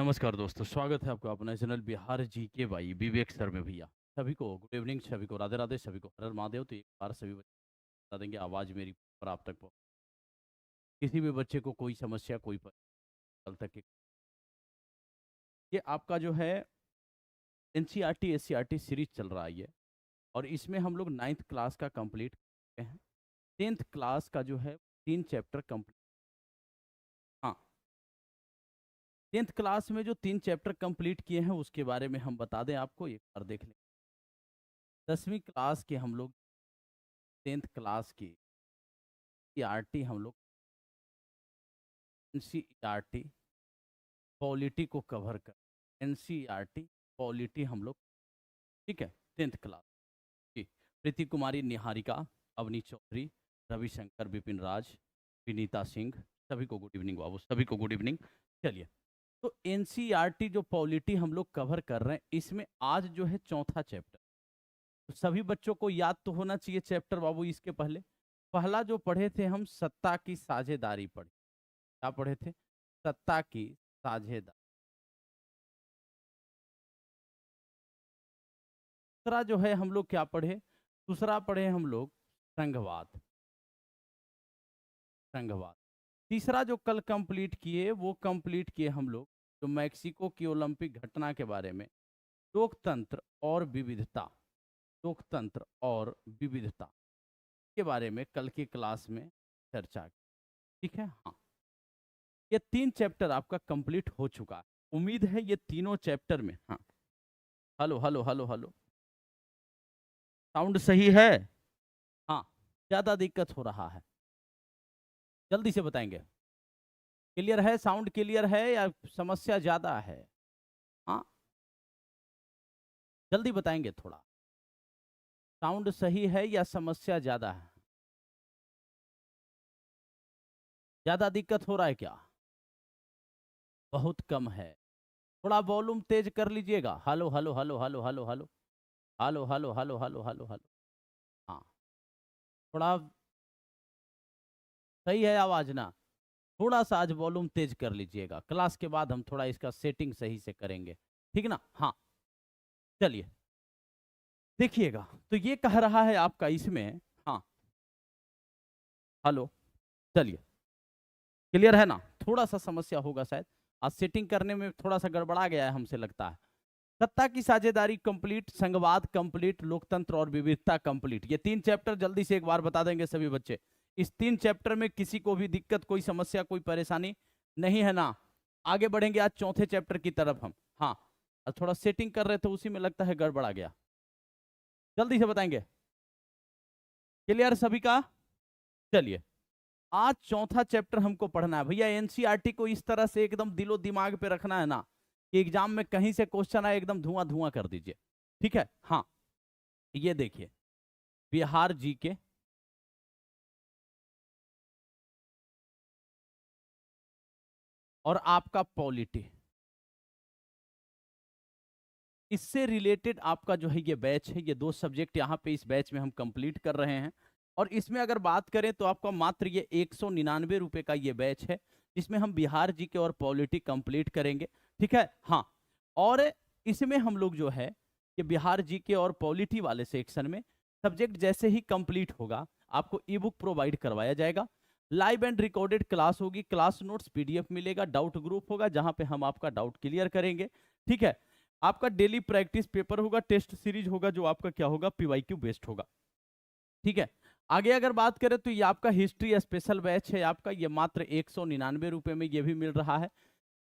नमस्कार दोस्तों, स्वागत है आपका अपना चैनल बिहार जी के भाई विवेक सर में भैया। सभी को गुड इवनिंग, सभी को राधे राधे, सभी को हर हर महादेव। तो एक बार सभी बच्चे बता देंगे, आवाज़ मेरी पर आप तक पहुंच। किसी भी बच्चे को कोई समस्या कोई कल तक ये आपका जो है एनसीईआरटी एससीईआरटी सीरीज चल रहा है ये। और इसमें हम लोग 9th क्लास का कंप्लीट करते हैं। 10th क्लास का जो है 3 चैप्टर कंप्लीट। हाँ, 10th क्लास में जो 3 चैप्टर कंप्लीट किए हैं उसके बारे में हम बता दें आपको, एक बार देख लें। 10वीं क्लास के हम लोग 10th क्लास की आरटी हम लोग एनसीईआरटी पॉलिटी को कवर कर एनसीईआरटी पॉलिटी हम लोग, ठीक है, 10th क्लास की। प्रीति कुमारी, निहारिका, अवनी चौधरी, रविशंकर, विपिन राज, विनीता सिंह, सभी को गुड इवनिंग बाबू, सभी को गुड इवनिंग। चलिए, तो एनसीईआरटी जो पॉलिटी हम लोग कवर कर रहे हैं, इसमें आज जो है 4था चैप्टर। तो सभी बच्चों को याद तो होना चाहिए चैप्टर बाबू। इसके पहले पहला जो पढ़े थे हम, सत्ता की साझेदारी पढ़े। क्या पढ़े थे? सत्ता की साझेदारी। दूसरा जो है हम लोग क्या पढ़े? दूसरा पढ़े हम लोग संघवाद। संघवाद। तीसरा जो कल कंप्लीट किए वो कंप्लीट किए हम लोग जो मैक्सिको की ओलंपिक घटना के बारे में, लोकतंत्र और विविधता। लोकतंत्र और विविधता के बारे में कल की क्लास में चर्चा की। ठीक है, हाँ, ये 3 चैप्टर आपका कंप्लीट हो चुका है। उम्मीद है ये तीनों चैप्टर में, हाँ, hello hello hello hello, sound सही है? हाँ, ज्यादा दिक्कत हो रहा है? जल्दी से बताएंगे। क्लियर है? साउंड क्लियर है या समस्या ज्यादा है? हाँ, जल्दी बताएंगे थोड़ा। साउंड सही है या समस्या ज्यादा है? ज्यादा दिक्कत हो रहा है क्या? बहुत कम है? थोड़ा वॉल्यूम तेज कर लीजिएगा। Hello hello hello hello hello hello hello hello hello hello hello hello. हाँ, थोड़ा सही है आवाज ना? थोड़ा सा आज वॉल्यूम तेज कर लीजिएगा। क्लास के बाद हम थोड़ा इसका सेटिंग सही से करेंगे, ठीक ना? हाँ, चलिए देखिएगा। तो ये कह रहा है आपका इसमें, हाँ, हेलो, चलिए, क्लियर है ना? थोड़ा सा समस्या होगा शायद, आज सेटिंग करने में थोड़ा सा गड़बड़ा गया है हमसे लगता है। सत्ता की साझेदारी कंप्लीट, संघवाद कंप्लीट, लोकतंत्र और विविधता कंप्लीट। ये 3 चैप्टर जल्दी से एक बार बता देंगे सभी बच्चे। इस 3 चैप्टर में किसी को भी दिक्कत, कोई समस्या, कोई परेशानी नहीं है ना? आगे बढ़ेंगे आज 4थे चैप्टर की तरफ हम। हाँ, थोड़ा सेटिंग कर रहे थे, उसी में लगता है गड़बड़ा गया। जल्दी से बताएंगे। क्लियर सभी का? चलिए, आज 4था चैप्टर हमको पढ़ना है भैया। एनसीईआरटी को इस तरह से एकदम दिलो दिमाग पे रखना है ना कि एग्जाम में कहीं से क्वेश्चन आए एकदम धुआं धुआं कर दीजिए, ठीक है? हाँ, ये देखिए, बिहार जी के और आपका पॉलिटी, इससे रिलेटेड आपका जो है ये बैच है। ये 2 सब्जेक्ट यहाँ पे इस बैच में हम कंप्लीट कर रहे हैं। और इसमें अगर बात करें तो आपका मात्र ये 199 रुपए का ये बैच है, जिसमें हम बिहार जी के और पॉलिटी कंप्लीट करेंगे, ठीक है? हाँ, और इसमें हम लोग जो है कि बिहार जी के और पॉलिटी वाले सेक्शन में सब्जेक्ट जैसे ही कंप्लीट होगा आपको ई बुक प्रोवाइड करवाया जाएगा। लाइव एंड रिकॉर्डेड क्लास होगी, क्लास नोट्स पीडीएफ मिलेगा, डाउट ग्रुप होगा जहां पे हम आपका डाउट क्लियर करेंगे, ठीक है? आपका डेली प्रैक्टिस पेपर होगा, टेस्ट सीरीज होगा जो आपका क्या होगा, पीवाईक्यू बेस्ड होगा, ठीक है? आगे अगर बात करें तो ये आपका हिस्ट्री स्पेशल बैच है आपका, ये मात्र 199 रुपए में ये भी मिल रहा है।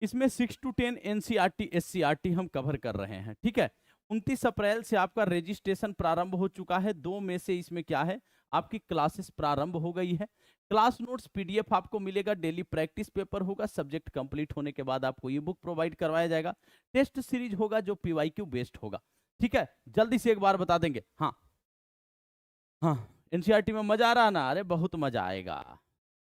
इसमें 6 to 10 एनसीईआरटी एससीईआरटी हम कवर कर रहे हैं, ठीक है? 29 अप्रैल से आपका रजिस्ट्रेशन प्रारंभ हो चुका है। 2 में से इसमें क्या है, आपकी क्लासेस प्रारंभ हो गई है। क्लास नोट्स पीडीएफ आपको मिलेगा, डेली प्रैक्टिस पेपर होगा, सब्जेक्ट कंप्लीट होने के बाद आपको ये बुक प्रोवाइड करवाया जाएगा, टेस्ट सीरीज होगा जो पीवाईक्यू बेस्ड होगा, ठीक है? जल्दी से एक बार बता देंगे। हाँ हाँ, एनसीईआरटी में मजा आ रहा ना? अरे बहुत मजा आएगा,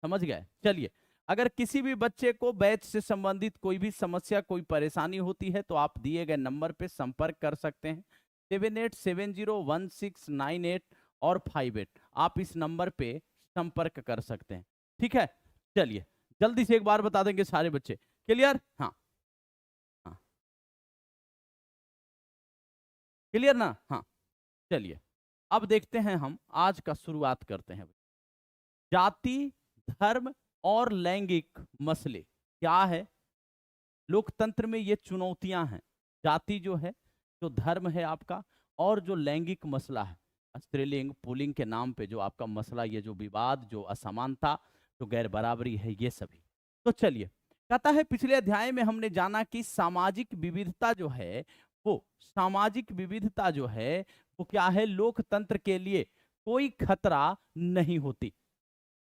समझ गए? चलिए, अगर किसी भी बच्चे को बैच से संबंधित कोई भी समस्या, कोई परेशानी होती है तो आप दिए गए नंबर पे संपर्क कर सकते हैं, 78701698 और 58। आप इस नंबर पे संपर्क कर सकते हैं, ठीक है? चलिए, जल्दी से एक बार बता देंगे सारे बच्चे। क्लियर? हाँ, क्लियर ना? हाँ, चलिए अब देखते हैं, हम आज का शुरुआत करते हैं। जाति, धर्म और लैंगिक मसले क्या है? लोकतंत्र में ये चुनौतियां हैं। जाति जो है, जो धर्म है आपका, और जो लैंगिक मसला है, स्त्रीलिंग पुल्लिंग के नाम पे जो आपका मसला, ये जो विवाद, जो असमानता, जो गैर बराबरी है, ये सभी। तो चलिए, कहता है पिछले अध्याय में हमने जाना कि सामाजिक विविधता जो है, वो सामाजिक विविधता जो है वो क्या है, लोकतंत्र के लिए कोई खतरा नहीं होती।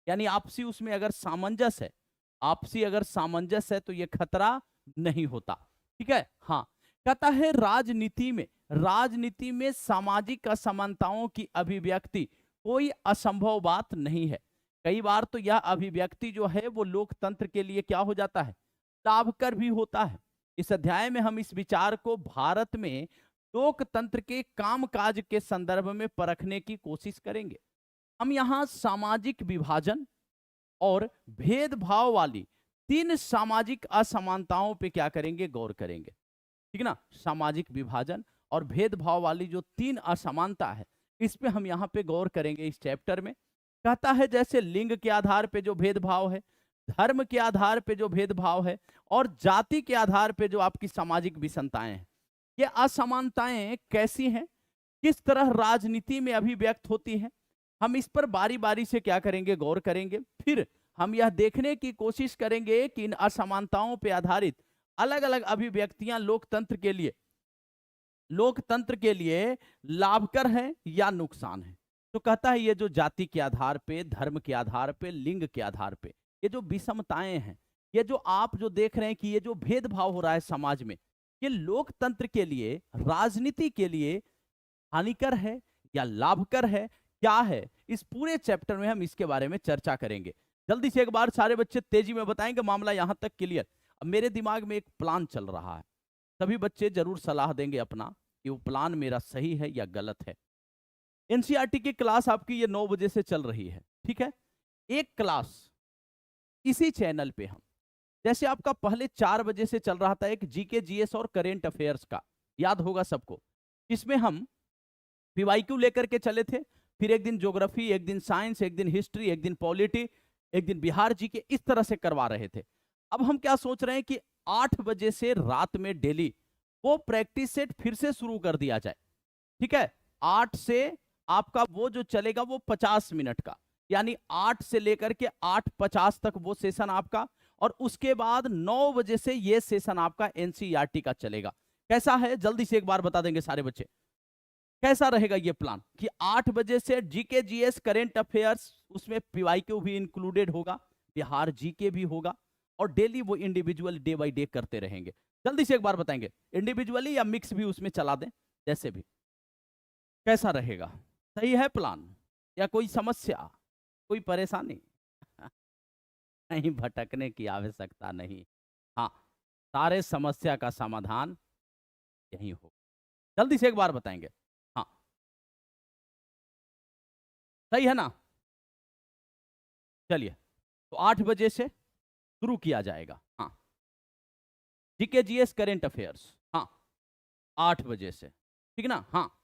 यानी आपसी उसमें अगर सामंजस्य है, आपसी अगर सामंजस्य है तो ये खतरा नहीं होता। ठीक है? हाँ, कहता है राजनीति में सामाजिक असमानताओं की अभिव्यक्ति कोई असंभव बात नहीं है। कई बार तो यह अभिव्यक्ति जो है वो लोकतंत्र के लिए क्या हो जाता है, लाभकर भी होता है। इस अध्याय में हम इस विचार को भारत में लोकतंत्र के कामकाज के संदर्भ में परखने की कोशिश करेंगे। हम यहां सामाजिक विभाजन और भेदभाव वाली 3 सामाजिक असमानताओं पे क्या करेंगे, गौर करेंगे। ठीक ना? सामाजिक विभाजन और भेदभाव वाली जो 3 असमानता है, इस पे हम यहाँ पे गौर करेंगे इस चैप्टर में। कहता है जैसे लिंग के आधार पे जो भेदभाव है, धर्म के आधार पे जो भेदभाव है, और जाति के आधार पे जो आपकी सामाजिक विषमताएं हैं, ये असमानताएं कैसी हैं, किस तरह राजनीति में अभिव्यक्त होती हैं, हम इस पर बारी बारी से क्या करेंगे, गौर करेंगे। फिर हम यह देखने की कोशिश करेंगे कि इन असमानताओं पर आधारित अलग अलग अभिव्यक्तियां लोकतंत्र के लिए लाभकर है या नुकसान है। तो कहता है ये जो जाति के आधार पे, धर्म के आधार पे, लिंग के आधार पे ये जो विषमताएं हैं, ये जो आप जो देख रहे हैं कि ये जो भेदभाव हो रहा है समाज में, ये लोकतंत्र के लिए, राजनीति के लिए हानिकर है या लाभकर है, क्या है, इस पूरे चैप्टर में हम इसके बारे में चर्चा करेंगे। जल्दी से एक बार सारे बच्चे तेजी में बताएंगे, मामला यहां तक क्लियर? अब मेरे दिमाग में एक प्लान चल रहा है, सभी बच्चे जरूर सलाह देंगे अपना कि वो प्लान मेरा सही है या गलत है। एनसीईआरटी की क्लास आपकी ये 9 बजे से चल रही है, ठीक है? एक क्लास इसी चैनल पे हम, जैसे आपका पहले 4 बजे से चल रहा था एक जीके जीएस और करेंट अफेयर्स का, याद होगा सबको, इसमें हम पीवाईक्यू लेकर के चले थे, फिर एक दिन ज्योग्राफी, एक दिन साइंस, एक दिन हिस्ट्री, एक दिन पॉलिटी, एक दिन बिहार जीके, इस तरह से करवा रहे थे। अब हम क्या सोच रहे हैं कि 8 बजे से रात में डेली वो प्रैक्टिस सेट फिर से शुरू कर दिया जाए। ठीक है? 8 से आपका वो जो चलेगा वो 50 मिनट का, यानी 8 से लेकर के 8:50 तक वो सेशन आपका, और उसके बाद 9 बजे से ये सेशन आपका एनसीईआरटी का चलेगा। कैसा है, जल्दी से एक बार बता देंगे सारे बच्चे, कैसा रहेगा ये प्लान? कि 8 बजे से जीके जीएस करेंट अफेयर्स, उसमें पीवाईक्यू भी इंक्लूडेड होगा, बिहार जीके भी होगा, और डेली वो इंडिविजुअल डे बाय डे करते रहेंगे। जल्दी से एक बार बताएंगे, इंडिविजुअली या मिक्स भी उसमें चला दें, जैसे भी, कैसा रहेगा? सही है प्लान या कोई समस्या, कोई परेशानी? नहीं, भटकने की आवश्यकता नहीं। हाँ, सारे समस्या का समाधान यही हो। जल्दी से एक बार बताएंगे। हाँ, सही है ना? चलिए, तो 8 बजे से शुरू किया जाएगा। हाँ, जीके जीएस करेंट अफेयर्स, हाँ, 8 बजे से, ठीक ना? हाँ,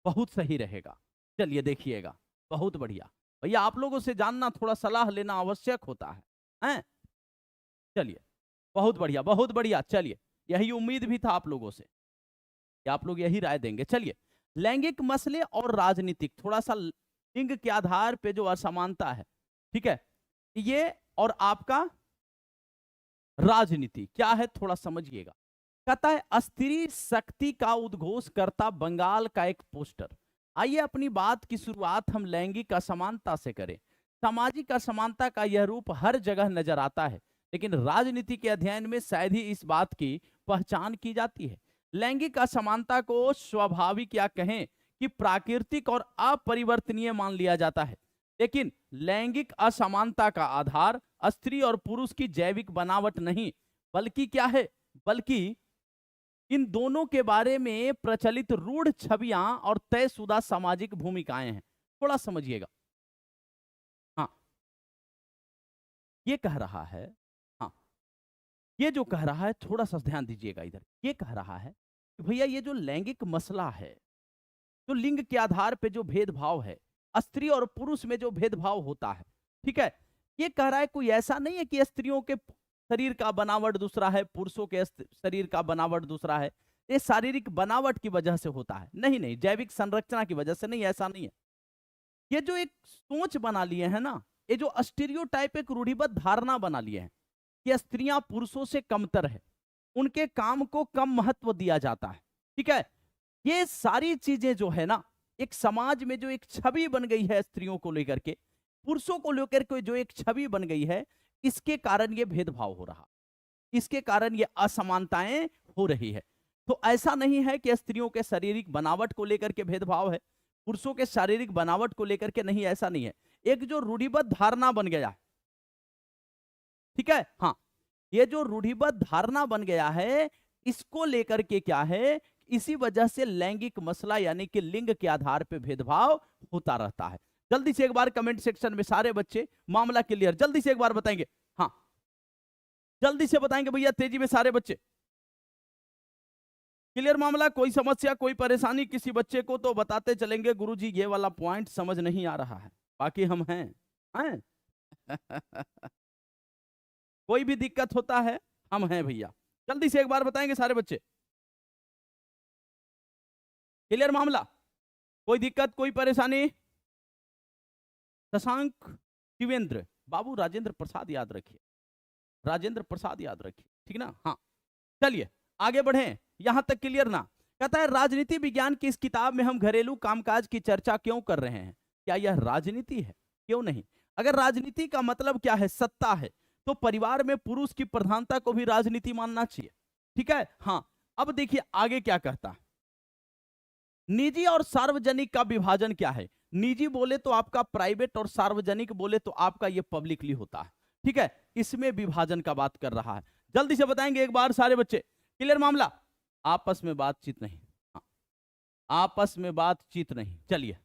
बहुत सही रहेगा। चलिए देखिएगा, बहुत बढ़िया भैया, आप लोगों से जानना, थोड़ा सलाह लेना आवश्यक होता है, हैं? चलिए, बहुत बढ़िया, बहुत बढ़िया। चलिए, यही उम्मीद भी था आप लोगों से कि आप लोग यही राय देंगे। चलिए, लैंगिक मसले और राजनीतिक, थोड़ा सा लिंग के आधार पे जो असमानता है, ठीक है, ये और आपका राजनीति क्या है, थोड़ा समझिएगा। कहता है स्त्री शक्ति का उद्घोष करता बंगाल का एक पोस्टर। आइए अपनी बात की शुरुआत हम लैंगिक असमानता से करें। सामाजिक असमानता का यह रूप हर जगह नजर आता है, लेकिन राजनीति के अध्ययन में शायद ही इस बात की पहचान की जाती है। लैंगिक असमानता को स्वाभाविक या कहें कि प्राकृतिक और अपरिवर्तनीय मान लिया जाता है, लेकिन लैंगिक असमानता का आधार स्त्री और पुरुष की जैविक बनावट नहीं, बल्कि क्या है, बल्कि इन दोनों के बारे में प्रचलित रूढ़ छवियां और तयशुदा सामाजिक भूमिकाएं हैं। थोड़ा समझिएगा। हाँ, ये कह रहा है, हाँ, ये जो कह रहा है, थोड़ा सा ध्यान दीजिएगा इधर। ये कह रहा है कि भैया ये जो लैंगिक मसला है, तो लिंग के आधार पे जो भेदभाव है, स्त्री और पुरुष में जो भेदभाव होता है, ठीक है, ये कह रहा है कोई ऐसा नहीं है कि स्त्रियों के शरीर का बनावट दूसरा है, पुरुषों के शरीर का बनावट दूसरा है। ये शारीरिक बनावट की वजह से होता है, नहीं नहीं, जैविक संरचना की वजह से नहीं, ऐसा नहीं है। ये जो एक सोच बना लिए है ना, ये जो स्टीरियोटाइप, एक रूढ़िबद्ध धारणा बना लिए हैं कि स्त्रियां पुरुषों से कमतर है, उनके काम को कम महत्व दिया जाता है, ठीक है। ये सारी चीजें जो है ना, एक समाज में जो एक छवि बन गई है स्त्रियों को लेकर के, पुरुषों को लेकर के जो एक छवि बन गई है, इसके कारण ये भेदभाव हो रहा, इसके कारण ये असमानताएं हो रही है। तो ऐसा नहीं है कि स्त्रियों के शारीरिक बनावट को लेकर के भेदभाव है, पुरुषों के शारीरिक बनावट को लेकर के नहीं, ऐसा नहीं है। एक जो रूढ़िबद्ध धारणा बन गया है, ठीक है, हाँ, ये जो रूढ़िबद्ध धारणा बन गया है, इसको लेकर के क्या है, इसी वजह से लैंगिक मसला यानी कि लिंग के आधार पे भेदभाव होता रहता है। जल्दी से एक बार कमेंट सेक्शन में सारे बच्चे मामला क्लियर जल्दी से एक बार बताएंगे, हाँ जल्दी से बताएंगे भैया, तेजी में सारे बच्चे क्लियर मामला। कोई समस्या, कोई परेशानी किसी बच्चे को तो बताते चलेंगे, गुरुजी ये वाला पॉइंट समझ नहीं आ रहा है, बाकी हम हैं कोई भी दिक्कत होता है हम हैं भैया, जल्दी से एक बार बताएंगे सारे बच्चे, क्लियर मामला, कोई दिक्कत कोई परेशानी। शशांक शिवेंद्र बाबू, राजेंद्र प्रसाद याद रखिए, राजेंद्र प्रसाद याद रखिए, ठीक ना, हाँ चलिए आगे बढ़े, यहां तक क्लियर ना। कहता है राजनीति विज्ञान की इस किताब में हम घरेलू कामकाज की चर्चा क्यों कर रहे हैं, क्या यह राजनीति है, क्यों नहीं। अगर राजनीति का मतलब क्या है, सत्ता है, तो परिवार में पुरुष की प्रधानता को भी राजनीति मानना चाहिए, ठीक है, हाँ। अब देखिए आगे क्या कहता है, निजी और सार्वजनिक का विभाजन क्या है। निजी बोले तो आपका प्राइवेट और सार्वजनिक बोले तो आपका ये पब्लिकली होता है, ठीक है, इसमें विभाजन का बात कर रहा है। जल्दी से बताएंगे एक बार सारे बच्चे, क्लियर मामला, आपस में बातचीत नहीं, हाँ आपस में बातचीत नहीं। चलिए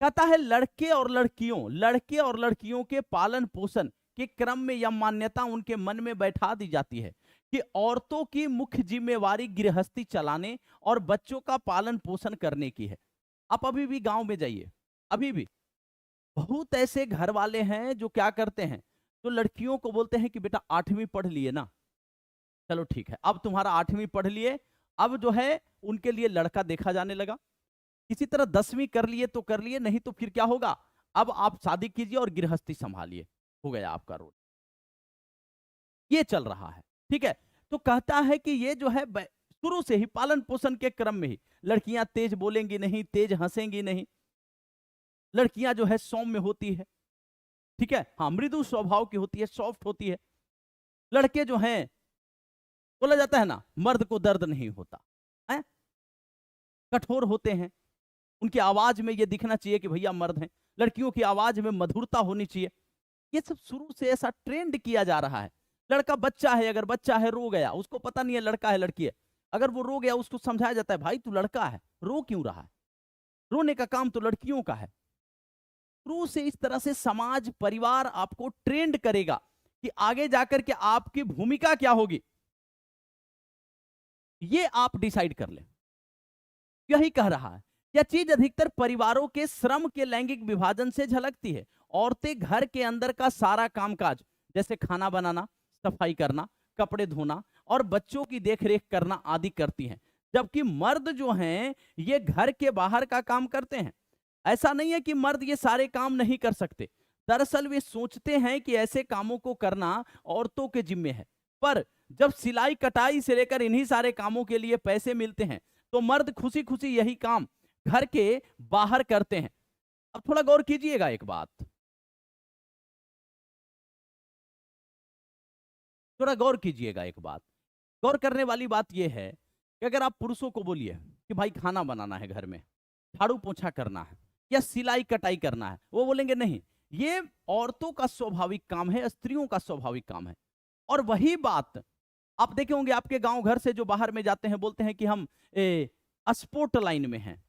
कहता है लड़के और लड़कियों के पालन पोषण के क्रम में यह मान्यता उनके मन में बैठा दी जाती है कि औरतों की मुख्य जिम्मेवारी गृहस्थी चलाने और बच्चों का पालन पोषण करने की है। आप अभी भी गांव में जाइए, अभी भी बहुत ऐसे घर वाले हैं जो क्या करते हैं, जो लड़कियों को बोलते हैं कि बेटा 8वीं पढ़ लिए ना, चलो ठीक है, अब तुम्हारा 8वीं पढ़ लिए, अब जो है उनके लिए लड़का देखा जाने लगा। किसी तरह 10वीं कर लिए तो कर लिए, नहीं तो फिर क्या होगा, अब आप शादी कीजिए और गृहस्थी संभालिए, हो गया आपका रोल। ये चल रहा है, ठीक है। तो कहता है कि ये जो है शुरू से ही पालन पोषण के क्रम में ही लड़कियां तेज बोलेंगी नहीं, तेज हंसेंगी नहीं, लड़कियां जो है सौम्य होती है, ठीक है, हाँ मृदु स्वभाव की होती है, सॉफ्ट होती है। लड़के जो हैं, बोला जाता है ना मर्द को दर्द नहीं होता है, कठोर होते हैं, उनकी आवाज में ये दिखना चाहिए कि भैया मर्द हैं। लड़कियों की आवाज में मधुरता होनी चाहिए। ये सब शुरू से ऐसा ट्रेंड किया जा रहा है। लड़का बच्चा है, अगर बच्चा है रो गया, उसको पता नहीं है लड़का है लड़की है, अगर वो रो गया उसको समझाया जाता है भाई तू लड़का है, रो क्यों रहा है, रोने का काम तो लड़कियों का है। शुरू से इस तरह से समाज परिवार आपको ट्रेंड करेगा कि आगे जाकर के आपकी भूमिका क्या होगी, ये आप डिसाइड कर लें। यही कह रहा है, यह चीज अधिकतर परिवारों के श्रम के लैंगिक विभाजन से झलकती है। औरतें घर के अंदर का सारा कामकाज जैसे खाना बनाना, सफाई करना, कपड़े धोना और बच्चों की देखरेख करना आदि करती हैं, जबकि मर्द जो हैं ये घर के बाहर का काम करते हैं। ऐसा नहीं है कि मर्द ये सारे काम नहीं कर सकते, दरअसल वे सोचते हैं कि ऐसे कामों को करना औरतों के जिम्मे है, पर जब सिलाई कटाई से लेकर इन्हीं सारे कामों के लिए पैसे मिलते हैं तो मर्द खुशी खुशी यही काम घर के बाहर करते हैं। अब थोड़ा गौर कीजिएगा एक बात, थोड़ा गौर कीजिएगा एक बात, गौर करने वाली बात यह है कि अगर आप पुरुषों को बोलिए कि भाई खाना बनाना है, घर में झाड़ू पोछा करना है या सिलाई कटाई करना है, वो बोलेंगे नहीं ये औरतों का स्वाभाविक काम है, स्त्रियों का स्वाभाविक काम है। और वही बात आप देखे होंगे आपके गांव घर से जो बाहर में जाते हैं बोलते हैं कि हम स्पोर्ट लाइन में हैं,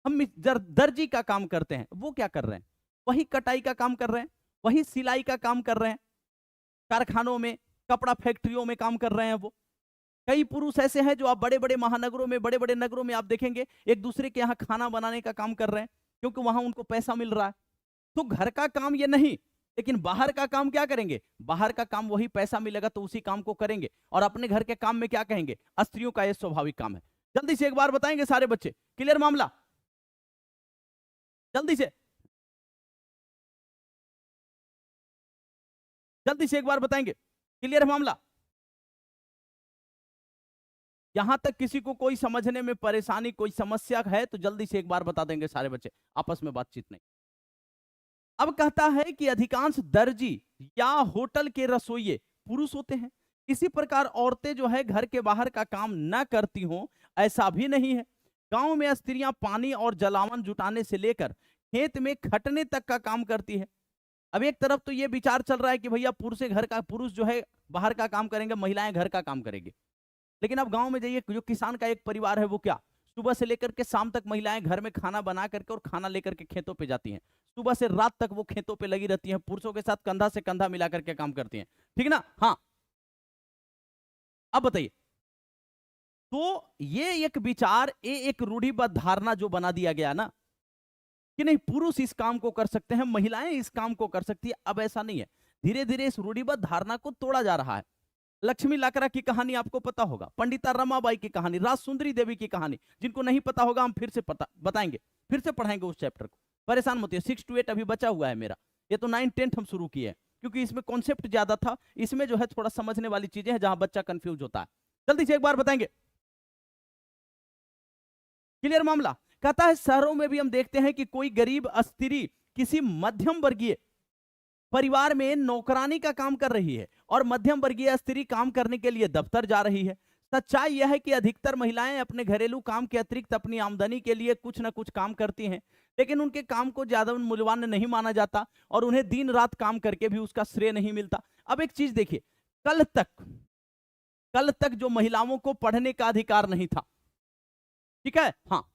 हम दर्जी का काम करते हैं, वो क्या कर रहे हैं, वही कटाई का काम कर रहे हैं, वही सिलाई का काम कर रहे हैं, कारखानों में कपड़ा फैक्ट्रियों में काम कर रहे हैं, वो कई पुरुष ऐसे हैं जो आप बड़े बड़े महानगरों में, बड़े बड़े नगरों में आप देखेंगे एक दूसरे के यहाँ खाना बनाने का काम कर रहे हैं, क्योंकि वहां उनको पैसा मिल रहा है। तो घर का काम ये नहीं, लेकिन बाहर का काम क्या करेंगे? बाहर का काम वही पैसा मिलेगा तो उसी काम को करेंगे, और अपने घर के काम में क्या कहेंगे? स्त्रियों का ये स्वाभाविक काम है। जल्दी से एक बार बताएंगे सारे बच्चे, क्लियर मामला? जल्दी से, जल्दी से एक बार बताएंगे, क्लियर मामला? यहां तक किसी को कोई समझने में परेशानी, कोई समस्या है तो जल्दी से एक बार बता देंगे सारे बच्चे, आपस में बातचीत नहीं। अब कहता है कि अधिकांश दर्जी या होटल के रसोइये पुरुष होते हैं। इसी प्रकार औरतें जो है घर के बाहर का काम न करती हों, ऐसा भी नहीं है। गांव में स्त्रियां पानी और जलावन जुटाने से लेकर खेत में खटने तक का काम करती है। अब एक तरफ तो ये विचार चल रहा है कि भैया पुरुष जो है बाहर का काम करेंगे, महिलाएं घर का काम करेंगी। लेकिन अब गांव में जाइए, जो किसान का एक परिवार है वो क्या, सुबह से लेकर के शाम तक महिलाएं घर में खाना बना करके और खाना लेकर के खेतों पे जाती हैं। सुबह से रात तक वो खेतों पे लगी रहती हैं, पुरुषों के साथ कंधा से कंधा मिला करके काम करती हैं, ठीक ना? हाँ, अब बताइए, तो ये एक विचार, ये एक रूढ़िबद्ध धारणा जो बना दिया गया ना कि नहीं पुरुष इस काम को कर सकते हैं, महिलाएं इस काम को कर सकती है, अब ऐसा नहीं है। धीरे धीरे इस रूढ़िबद्ध धारणा को तोड़ा जा रहा है। लक्ष्मी लाकरा की कहानी आपको पता होगा, पंडिता रमाबाई की कहानी, राजसुंदरी देवी की कहानी, जिनको नहीं पता होगा हम फिर से बताएंगे, फिर से पढ़ाएंगे उस चैप्टर को, परेशान मत होइए। 6 to 8 अभी बचा हुआ है मेरा, ये तो 9 10 हम शुरू किए हैं, क्योंकि इसमें कॉन्सेप्ट ज्यादा था, इसमें जो है थोड़ा समझने वाली चीजें हैं जहां बच्चा कंफ्यूज होता है। जल्दी से एक बार बताएंगे, क्लियर मामला? कहता है शहरों में भी हम देखते हैं कि कोई गरीब स्त्री किसी मध्यम वर्गीय परिवार में नौकरानी का काम कर रही है और मध्यम वर्गीय स्त्री काम करने के लिए दफ्तर जा रही है। सच्चाई यह है कि अधिकतर महिलाएं अपने घरेलू काम के अतिरिक्त अपनी आमदनी के लिए कुछ ना कुछ काम करती हैं, लेकिन उनके काम को ज्यादा मूल्यवान नहीं माना जाता और उन्हें दिन रात काम करके भी उसका श्रेय नहीं मिलता। अब एक चीज देखिए, कल तक जो महिलाओं को पढ़ने का अधिकार नहीं था, ठीक है, हाँ,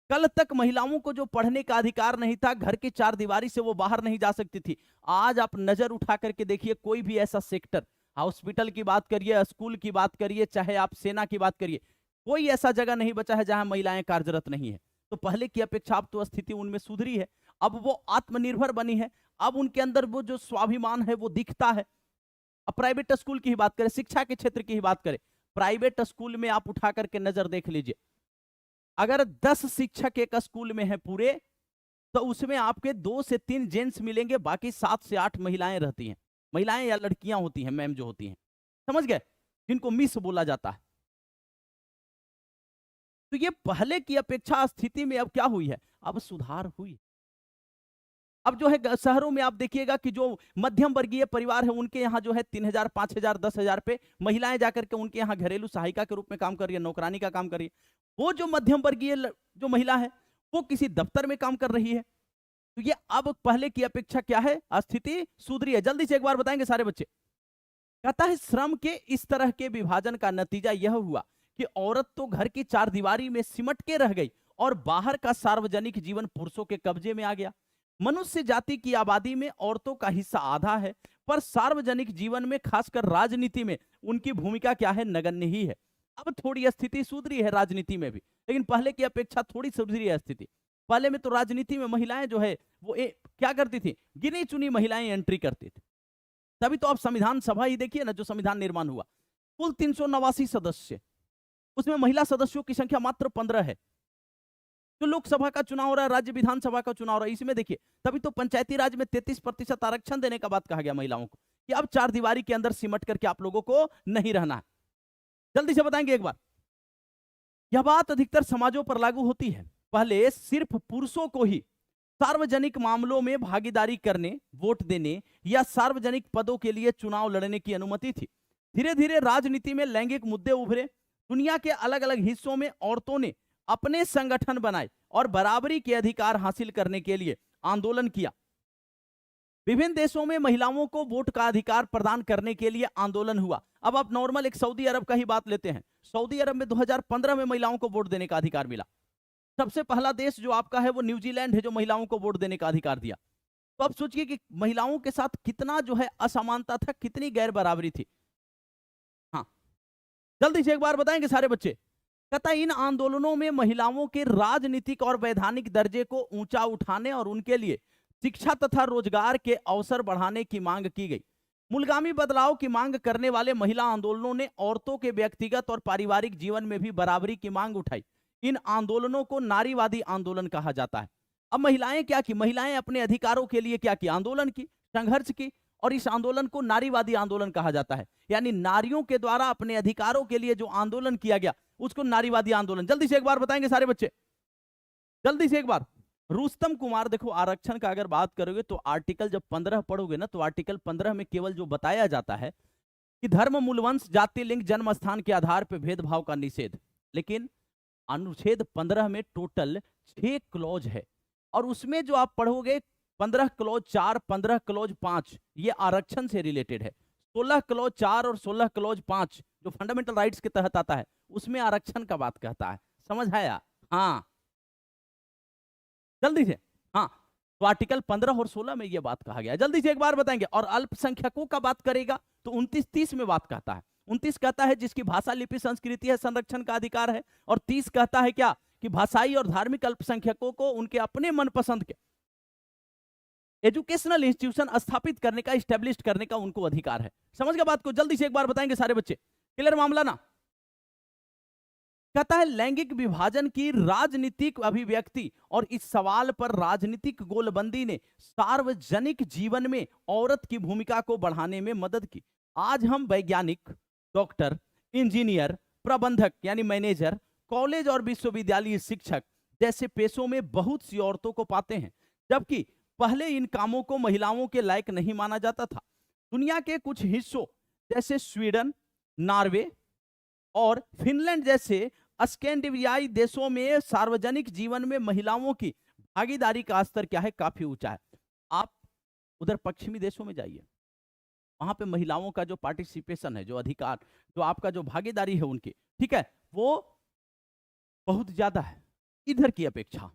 कल तक महिलाओं को जो पढ़ने का अधिकार नहीं था, घर की चार दीवारी से वो बाहर नहीं जा सकती थी। आज आप नजर उठा करके देखिए, कोई भी ऐसा सेक्टर, हॉस्पिटल की बात करिए, स्कूल की बात करिए, चाहे आप सेना की बात करिए, कोई ऐसा जगह नहीं बचा है जहां महिलाएं कार्यरत नहीं है। तो पहले की अपेक्षा अब तो स्थिति उनमें सुधरी है, अब वो आत्मनिर्भर बनी है, अब उनके अंदर वो जो स्वाभिमान है वो दिखता है। अब प्राइवेट स्कूल की ही बात करें, शिक्षा के क्षेत्र की ही बात करें, प्राइवेट स्कूल में आप उठा करके नजर देख लीजिए, अगर 10 शिक्षक एक स्कूल में है पूरे, तो उसमें आपके 2 से 3 जेंट्स मिलेंगे, बाकी 7 से 8 महिलाएं रहती हैं, महिलाएं या लड़कियां होती हैं, मैम जो होती हैं, समझ गए, जिनको मिस बोला जाता है। तो ये पहले की अपेक्षा स्थिति में अब क्या हुई है, अब सुधार हुई। अब जो है शहरों में आप देखिएगा कि जो मध्यम वर्गीय परिवार है उनके यहाँ जो है 3000, 5000, 10,000 पे महिलाएं जाकर के उनके यहाँ घरेलू सहायिका के रूप में काम कर रही है, नौकरानी का काम कर रही है। वो जो मध्यम वर्गीय जो महिला है वो किसी दफ्तर में काम कर रही है। तो ये अब पहले की अपेक्षा क्या है, स्थिति सुधरी है। जल्दी से एक बार बताएंगे सारे बच्चे। कहता है श्रम के इस तरह के विभाजन का नतीजा यह हुआ कि औरत तो घर की चार दीवारी में सिमट के रह गई और बाहर का सार्वजनिक जीवन पुरुषों के कब्जे में आ गया। मनुष्य जाति की आबादी में औरतों का हिस्सा आधा है, पर सार्वजनिक जीवन में खासकर राजनीति में उनकी भूमिका क्या है, नगण्य ही है। अब थोड़ी स्थिति सुधरी है राजनीति में भी, लेकिन पहले की अपेक्षा थोड़ी सुधरी है स्थिति। पहले में तो राजनीति में महिलाएं जो है वो क्या करती थी, गिनी चुनी महिलाएं एंट्री करती थी। तभी तो आप संविधान सभा ही देखिए ना, जो संविधान निर्माण हुआ, कुल 389 सदस्य, उसमें महिला सदस्यों की संख्या मात्र 15 है। जो लोकसभा का चुनाव हो रहा है, राज्य विधानसभा का चुनाव हो रहा है, इसमें देखिए तभी तो पंचायती राज में 33% आरक्षण देने का बात कहा गया महिलाओं को कि अब चार दीवारी के अंदर सिमट करके आप लोगों को नहीं रहना है। जल्दी से बताएंगे एक बार। यह बात अधिकतर समाजों पर लागू होती है। पहले सिर्फ पुरुषों को ही सार्वजनिक मामलों में भागीदारी करने, वोट देने या सार्वजनिक पदों के लिए चुनाव लड़ने की अनुमति थी। धीरे धीरे राजनीति में लैंगिक मुद्दे उभरे। दुनिया के अलग अलग हिस्सों में औरतों ने अपने संगठन बनाए और बराबरी के अधिकार हासिल करने के लिए आंदोलन किया। विभिन्न देशों में महिलाओं को वोट का अधिकार प्रदान करने के लिए आंदोलन हुआ। अब आप नॉर्मल एक सऊदी अरब का ही बात लेते हैं। सऊदी अरब में 2015 में महिलाओं को वोट देने का अधिकार मिला। सबसे पहला देश जो आपका है वो न्यूजीलैंड है, जो महिलाओं को वोट देने का अधिकार दिया। तो अब सोचिए कि महिलाओं के साथ कितना जो है असमानता था, कितनी गैर बराबरी थी। हाँ, जल्दी से एक बार बताएंगे सारे बच्चे। कहता है इन आंदोलनों में महिलाओं के राजनीतिक और वैधानिक दर्जे को ऊंचा उठाने और उनके लिए शिक्षा तथा रोजगार के अवसर बढ़ाने की मांग की गई। मूलगामी बदलाव की मांग करने वाले महिला आंदोलनों ने औरतों के व्यक्तिगत और पारिवारिक जीवन में भी बराबरी की मांग उठाई। इन आंदोलनों को नारीवादी आंदोलन कहा जाता है। अब महिलाएं क्या की, महिलाएं अपने अधिकारों के लिए क्या की, आंदोलन की, संघर्ष की, और इस आंदोलन को नारीवादी आंदोलन कहा जाता है। यानी नारियों के द्वारा अपने अधिकारों के लिए जो आंदोलन किया गया उसको नारीवादी आंदोलन। जल्दी से एक बार बताएंगे सारे बच्चे, जल्दी से एक बार। रुस्तम कुमार, देखो आरक्षण का अगर बात करोगे तो आर्टिकल जब 15 पढ़ोगे ना, तो आर्टिकल 15 में केवल जो बताया जाता है कि धर्म, मूलवंश, जाति, लिंग, जन्म स्थान के आधार पर भेदभाव का निषेध। लेकिन अनुच्छेद 15 में टोटल 6 क्लॉज है, और उसमें जो आप पढ़ोगे 15 क्लॉज 4, 15 क्लॉज 5 ये आरक्षण से रिलेटेड है। 16 क्लॉज 4 और 16 क्लॉज 5 जो फंडामेंटल राइट्स के तहत आता है उसमें आरक्षण का बात कहता है। समझ आया? हाँ, जल्दी से। हाँ, तो आर्टिकल 15 और 16 में यह बात कहा गया। जल्दी से एक बार बताएंगे। और अल्पसंख्यकों का बात करेगा तो 29-30 में बात कहता है। 29 कहता है जिसकी भाषा, लिपि, संस्कृति है, संरक्षण का अधिकार है। और 30 कहता है क्या कि भाषाई और धार्मिक अल्पसंख्यकों को उनके अपने मनपसंद के एजुकेशनल इंस्टीट्यूशन स्थापित करने का, स्टैब्लिश करने का उनको अधिकार है। समझ गए बात को? जल्दी से एक बार बताएंगे सारे बच्चे। क्लियर मामला ना? कहता है लैंगिक विभाजन की राजनीतिक अभिव्यक्ति और इस सवाल पर राजनीतिक गोलबंदी ने सार्वजनिक जीवन में औरत की भूमिका को बढ़ाने में मदद की। आज हम वैज्ञानिक, डॉक्टर, इंजीनियर, प्रबंधक यानी मैनेजर, कॉलेज और विश्वविद्यालय शिक्षक जैसे पेशों में बहुत सी औरतों को पाते हैं, जबकि पहले इन कामों को महिलाओं के लायक नहीं माना जाता था। दुनिया के कुछ हिस्सों जैसे स्वीडन, नॉर्वे और फिनलैंड जैसे स्कैंडिनेवियाई देशों में सार्वजनिक जीवन में महिलाओं की भागीदारी का स्तर क्या है, काफी ऊंचा है। आप उधर पश्चिमी देशों में जाइए, वहां पे महिलाओं का जो पार्टिसिपेशन है, जो अधिकार, जो आपका जो भागीदारी है उनकी, ठीक है, वो बहुत ज्यादा है इधर की अपेक्षा।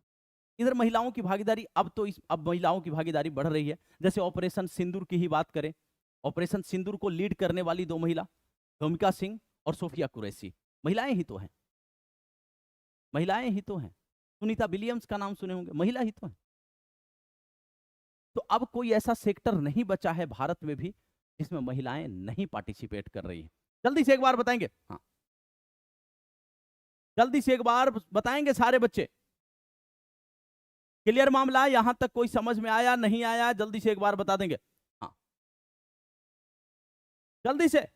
इधर महिलाओं की भागीदारी अब महिलाओं की भागीदारी बढ़ रही है। जैसे ऑपरेशन सिंदूर की ही बात करें, ऑपरेशन सिंदूर को लीड करने वाली 2 महिला, भूमिका सिंह और सोफिया कुरैशी, महिलाएं ही तो हैं, महिलाएं ही तो हैं। सुनीता विलियम्स का नाम सुने होंगे, महिला ही तो है। तो अब कोई ऐसा सेक्टर नहीं बचा है भारत में भी जिसमें महिलाएं नहीं पार्टिसिपेट कर रही हैं। जल्दी से एक बार बताएंगे। हाँ, जल्दी से एक बार बताएंगे सारे बच्चे। क्लियर मामला? यहां तक कोई समझ में आया, नहीं आया? जल्दी से एक बार बता देंगे। हाँ, जल्दी से।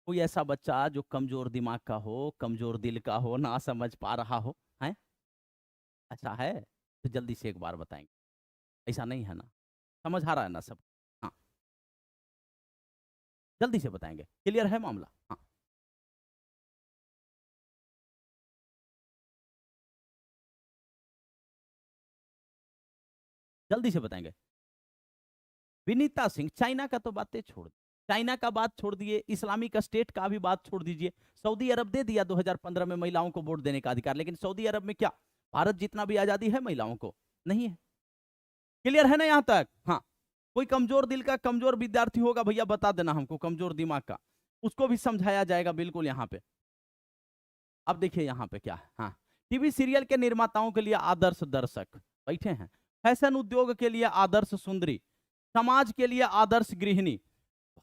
कोई ऐसा बच्चा जो कमजोर दिमाग का हो, कमजोर दिल का हो, ना समझ पा रहा हो, है ऐसा है? तो जल्दी से एक बार बताएंगे। ऐसा नहीं है ना? समझ आ रहा है ना सब? हाँ, जल्दी से बताएंगे। क्लियर है मामला? हाँ, जल्दी से बताएंगे। विनीता सिंह, चाइना का तो बातें छोड़, चाइना का बात छोड़ दिए, इस्लामिक स्टेट का भी बात छोड़ दीजिए। सऊदी अरब दे दिया 2015 में महिलाओं को वोट देने का अधिकार, लेकिन सऊदी अरब में क्या भारत जितना भी आजादी है महिलाओं को नहीं है। क्लियर है ना यहां तक? हाँ, कोई कमजोर दिल का, कमजोर विद्यार्थी होगा भैया बता देना हमको, कमजोर दिमाग का, उसको भी समझाया जाएगा बिल्कुल यहाँ पे। अब देखिए यहाँ पे क्या है। हाँ, टीवी सीरियल के निर्माताओं के लिए आदर्श दर्शक बैठे हैं, फैशन उद्योग के लिए आदर्श सुंदरी, समाज के लिए आदर्श गृहिणी,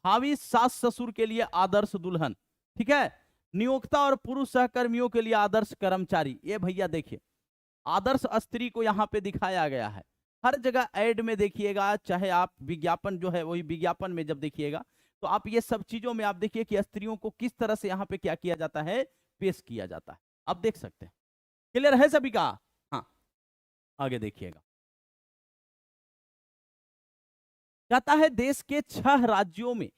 भावी सास ससुर के लिए आदर्श दुल्हन, ठीक है, नियोक्ता और पुरुष सहकर्मियों के लिए आदर्श कर्मचारी। ये भैया देखिए आदर्श स्त्री को यहाँ पे दिखाया गया है। हर जगह ऐड में देखिएगा, चाहे आप विज्ञापन जो है वही विज्ञापन में जब देखिएगा तो आप ये सब चीजों में आप देखिए कि स्त्रियों को किस तरह से यहाँ पे क्या किया जाता है, पेश किया जाता है। आप देख सकते हैं। क्लियर है सभी का? हाँ, आगे देखिएगा। कहता है देश के 6 राज्यों में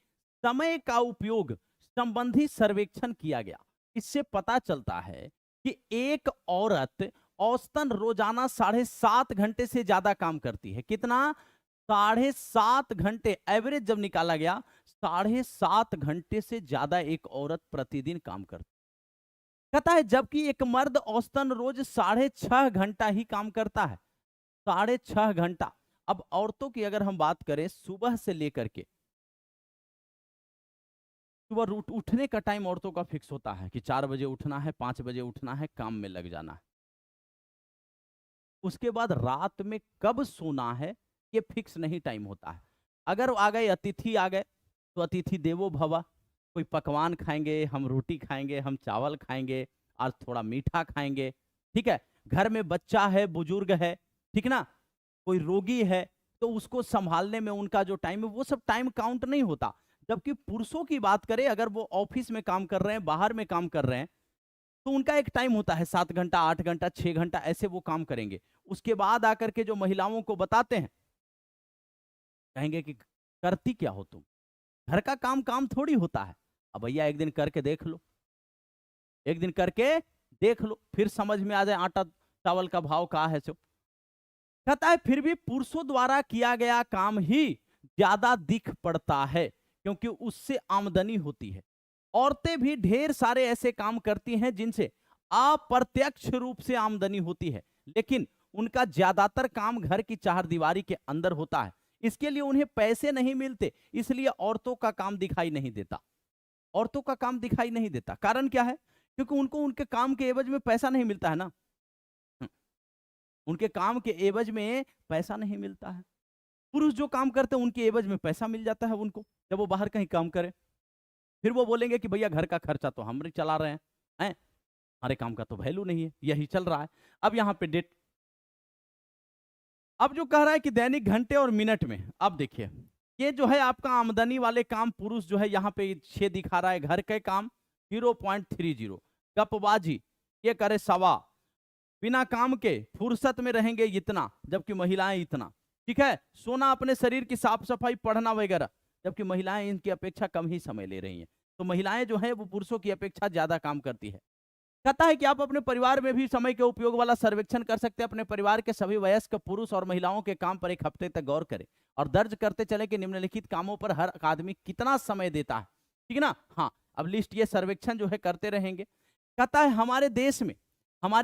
समय का उपयोग संबंधी सर्वेक्षण किया गया। इससे पता चलता है कि एक औरत औसतन रोजाना 7.5 घंटे से ज्यादा काम करती है। कितना? 7.5 घंटे एवरेज जब निकाला गया, 7.5 घंटे से ज्यादा एक औरत प्रतिदिन काम करती। कहता है जबकि एक मर्द औसतन रोज 6.5 घंटा ही काम करता है। 6.5 घंटा। अब औरतों की अगर हम बात करें सुबह से लेकर के सुबह उठने का टाइम औरतों का फिक्स होता है कि 4 बजे उठना है, 5 बजे उठना है, काम में लग जाना है। उसके बाद रात में कब सोना है ये फिक्स नहीं टाइम होता है। अगर आ गए अतिथि आ गए तो अतिथि देवो भव, कोई पकवान खाएंगे, हम रोटी खाएंगे, हम चावल खाएंगे, आज थोड़ा मीठा खाएंगे, ठीक है। घर में बच्चा है, बुजुर्ग है, ठीक ना, कोई रोगी है, तो उसको संभालने में उनका जो टाइम है वो सब टाइम काउंट नहीं होता। जबकि पुरुषों की बात करें, अगर वो ऑफिस में काम कर रहे हैं, बाहर में काम कर रहे हैं, तो उनका एक टाइम होता है, 7 घंटा, 8 घंटा, 6 घंटा, ऐसे वो काम करेंगे। उसके बाद आकर के जो महिलाओं को बताते हैं, कहेंगे कि करती क्या हो तुम, घर का काम काम थोड़ी होता है। अब भैया एक दिन करके देख लो, एक दिन करके देख लो, फिर समझ में आ जाए आटा चावल का भाव का है। सो कहता है फिर भी पुरुषों द्वारा किया गया काम ही ज्यादा दिख पड़ता है, क्योंकि उससे आमदनी होती है। औरतें भी ढेर सारे ऐसे काम करती हैं जिनसे अप्रत्यक्ष रूप से आमदनी होती है, लेकिन उनका ज्यादातर काम घर की चारदीवारी के अंदर होता है। इसके लिए उन्हें पैसे नहीं मिलते, इसलिए औरतों का काम दिखाई नहीं देता। औरतों का काम दिखाई नहीं देता, कारण क्या है? क्योंकि उनको उनके काम के एवज में पैसा नहीं मिलता है ना। उनके काम के एवज में पैसा नहीं मिलता है। पुरुष जो काम करते हैं उनके एवज में पैसा मिल जाता है उनको, जब वो बाहर कहीं काम करें। फिर वो बोलेंगे कि भैया घर का खर्चा तो हम चला रहे हैं, हमारे काम का तो वैल्यू नहीं है, यही चल रहा है। अब यहाँ पे डेट, अब जो कह रहा है कि दैनिक घंटे और मिनट में, अब देखिए ये जो है आपका आमदनी वाले काम, पुरुष जो है यहाँ पे 6 दिखा रहा है, घर के काम 0.30, गपबाजी ये करे 1.25, बिना काम के फुर्सत में रहेंगे इतना, जबकि महिलाएं इतना, ठीक है। सोना, अपने शरीर की साफ सफाई, पढ़ना वगैरह, जबकि महिलाएं इनकी अपेक्षा कम ही समय ले रही हैं। तो महिलाएं जो है वो पुरुषों की अपेक्षा ज्यादा काम करती है। कहता है कि आप अपने परिवार में भी समय के उपयोग वाला सर्वेक्षण कर सकते हैं। अपने परिवार के सभी वयस्क पुरुष और महिलाओं के काम पर 1 हफ्ते तक गौर करें और दर्ज करते चले कि निम्नलिखित कामों पर हर आदमी कितना समय देता है, ठीक है ना। हाँ, अब लिस्ट ये सर्वेक्षण जो है करते रहेंगे। कहता है हमारे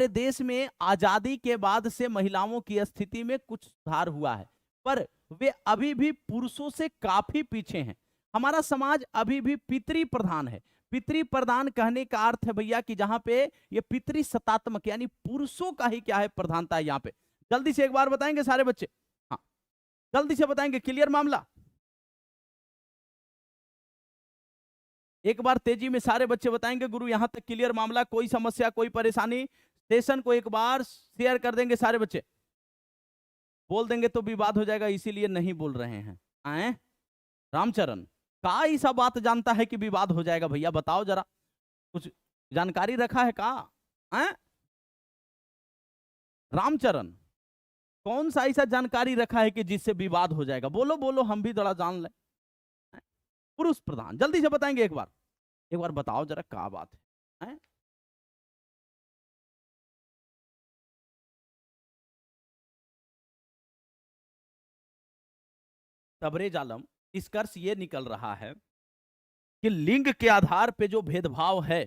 देश में आजादी के बाद से महिलाओं की स्थिति में कुछ सुधार हुआ है, पर वे अभी भी पुरुषों से काफी पीछे हैं। हमारा समाज अभी भी पितृ प्रधान है। पितृ प्रधान कहने का अर्थ है भैया कि जहां पे ये पितृ सत्तात्मक, यानी पुरुषों का ही क्या है, प्रधानता है यहाँ पे। जल्दी से एक बार बताएंगे सारे बच्चे, हाँ जल्दी से बताएंगे, क्लियर मामला। एक बार तेजी में सारे बच्चे बताएंगे गुरु यहां तक क्लियर मामला, कोई समस्या, कोई परेशानी। सेशन को एक बार शेयर कर देंगे सारे बच्चे, बोल देंगे तो विवाद हो जाएगा, इसीलिए नहीं बोल रहे हैं। आए रामचरण, का ऐसा बात जानता है कि विवाद हो जाएगा? भैया बताओ जरा, कुछ जानकारी रखा है का? रामचरण, कौन सा ऐसा जानकारी रखा है कि जिससे विवाद हो जाएगा? बोलो बोलो, हम भी थोड़ा जान ले। पुरुष प्रधान, जल्दी से बताएंगे एक बार बताओ जरा क्या बात है? तबरेज आलम, निष्कर्ष ये निकल रहा है कि लिंग के आधार पे जो भेदभाव है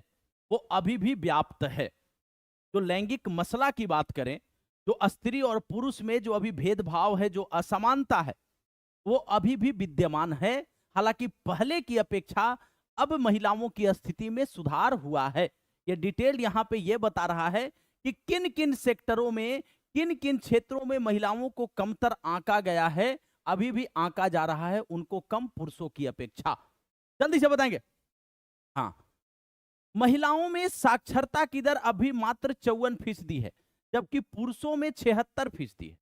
वो अभी भी व्याप्त है। जो लैंगिक मसला की बात करें, जो स्त्री और पुरुष में जो अभी भेदभाव है, जो असमानता है, वो अभी भी विद्यमान है। हालांकि पहले की अपेक्षा अब महिलाओं की स्थिति में सुधार हुआ है। ये डिटेल यहां पे ये बता रहा है कि किन किन सेक्टरों में, किन किन क्षेत्रों में महिलाओं को कमतर आंका गया है, अभी भी आंका जा रहा है उनको कम पुरुषों की अपेक्षा। जल्दी से बताएंगे। हाँ, महिलाओं में साक्षरता की दर अभी मात्र 54% है, जबकि पुरुषों में 76% है।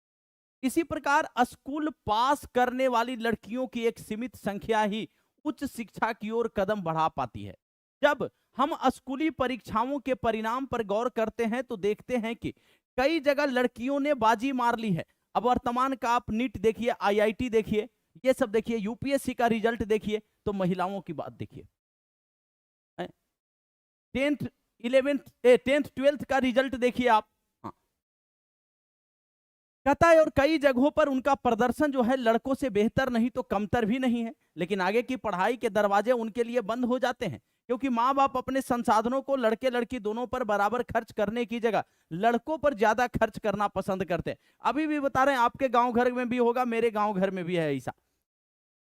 इसी प्रकार स्कूल पास करने वाली लड़कियों की एक सीमित संख्या ही उच्च शिक्षा की ओर कदम बढ़ा पाती है। जब हम स्कूली परीक्षाओं के परिणाम पर गौर करते हैं तो देखते हैं कि कई जगह लड़कियों ने बाजी मार ली है। अब वर्तमान का आप नीट देखिए, आईआईटी देखिए, ये सब देखिए, यूपीएससी का रिजल्ट देखिए, तो महिलाओं की बात देखिए। 10th 11th 12th का रिजल्ट देखिए आप। हाँ, कहता है और कई जगहों पर उनका प्रदर्शन जो है लड़कों से बेहतर नहीं तो कमतर भी नहीं है, लेकिन आगे की पढ़ाई के दरवाजे उनके लिए बंद हो जाते हैं, क्योंकि माँ बाप अपने संसाधनों को लड़के लड़की दोनों पर बराबर खर्च करने की जगह लड़कों पर ज्यादा खर्च करना पसंद करते हैं। अभी भी बता रहे हैं, आपके गांव घर में भी होगा, मेरे गांव घर में भी है ऐसा।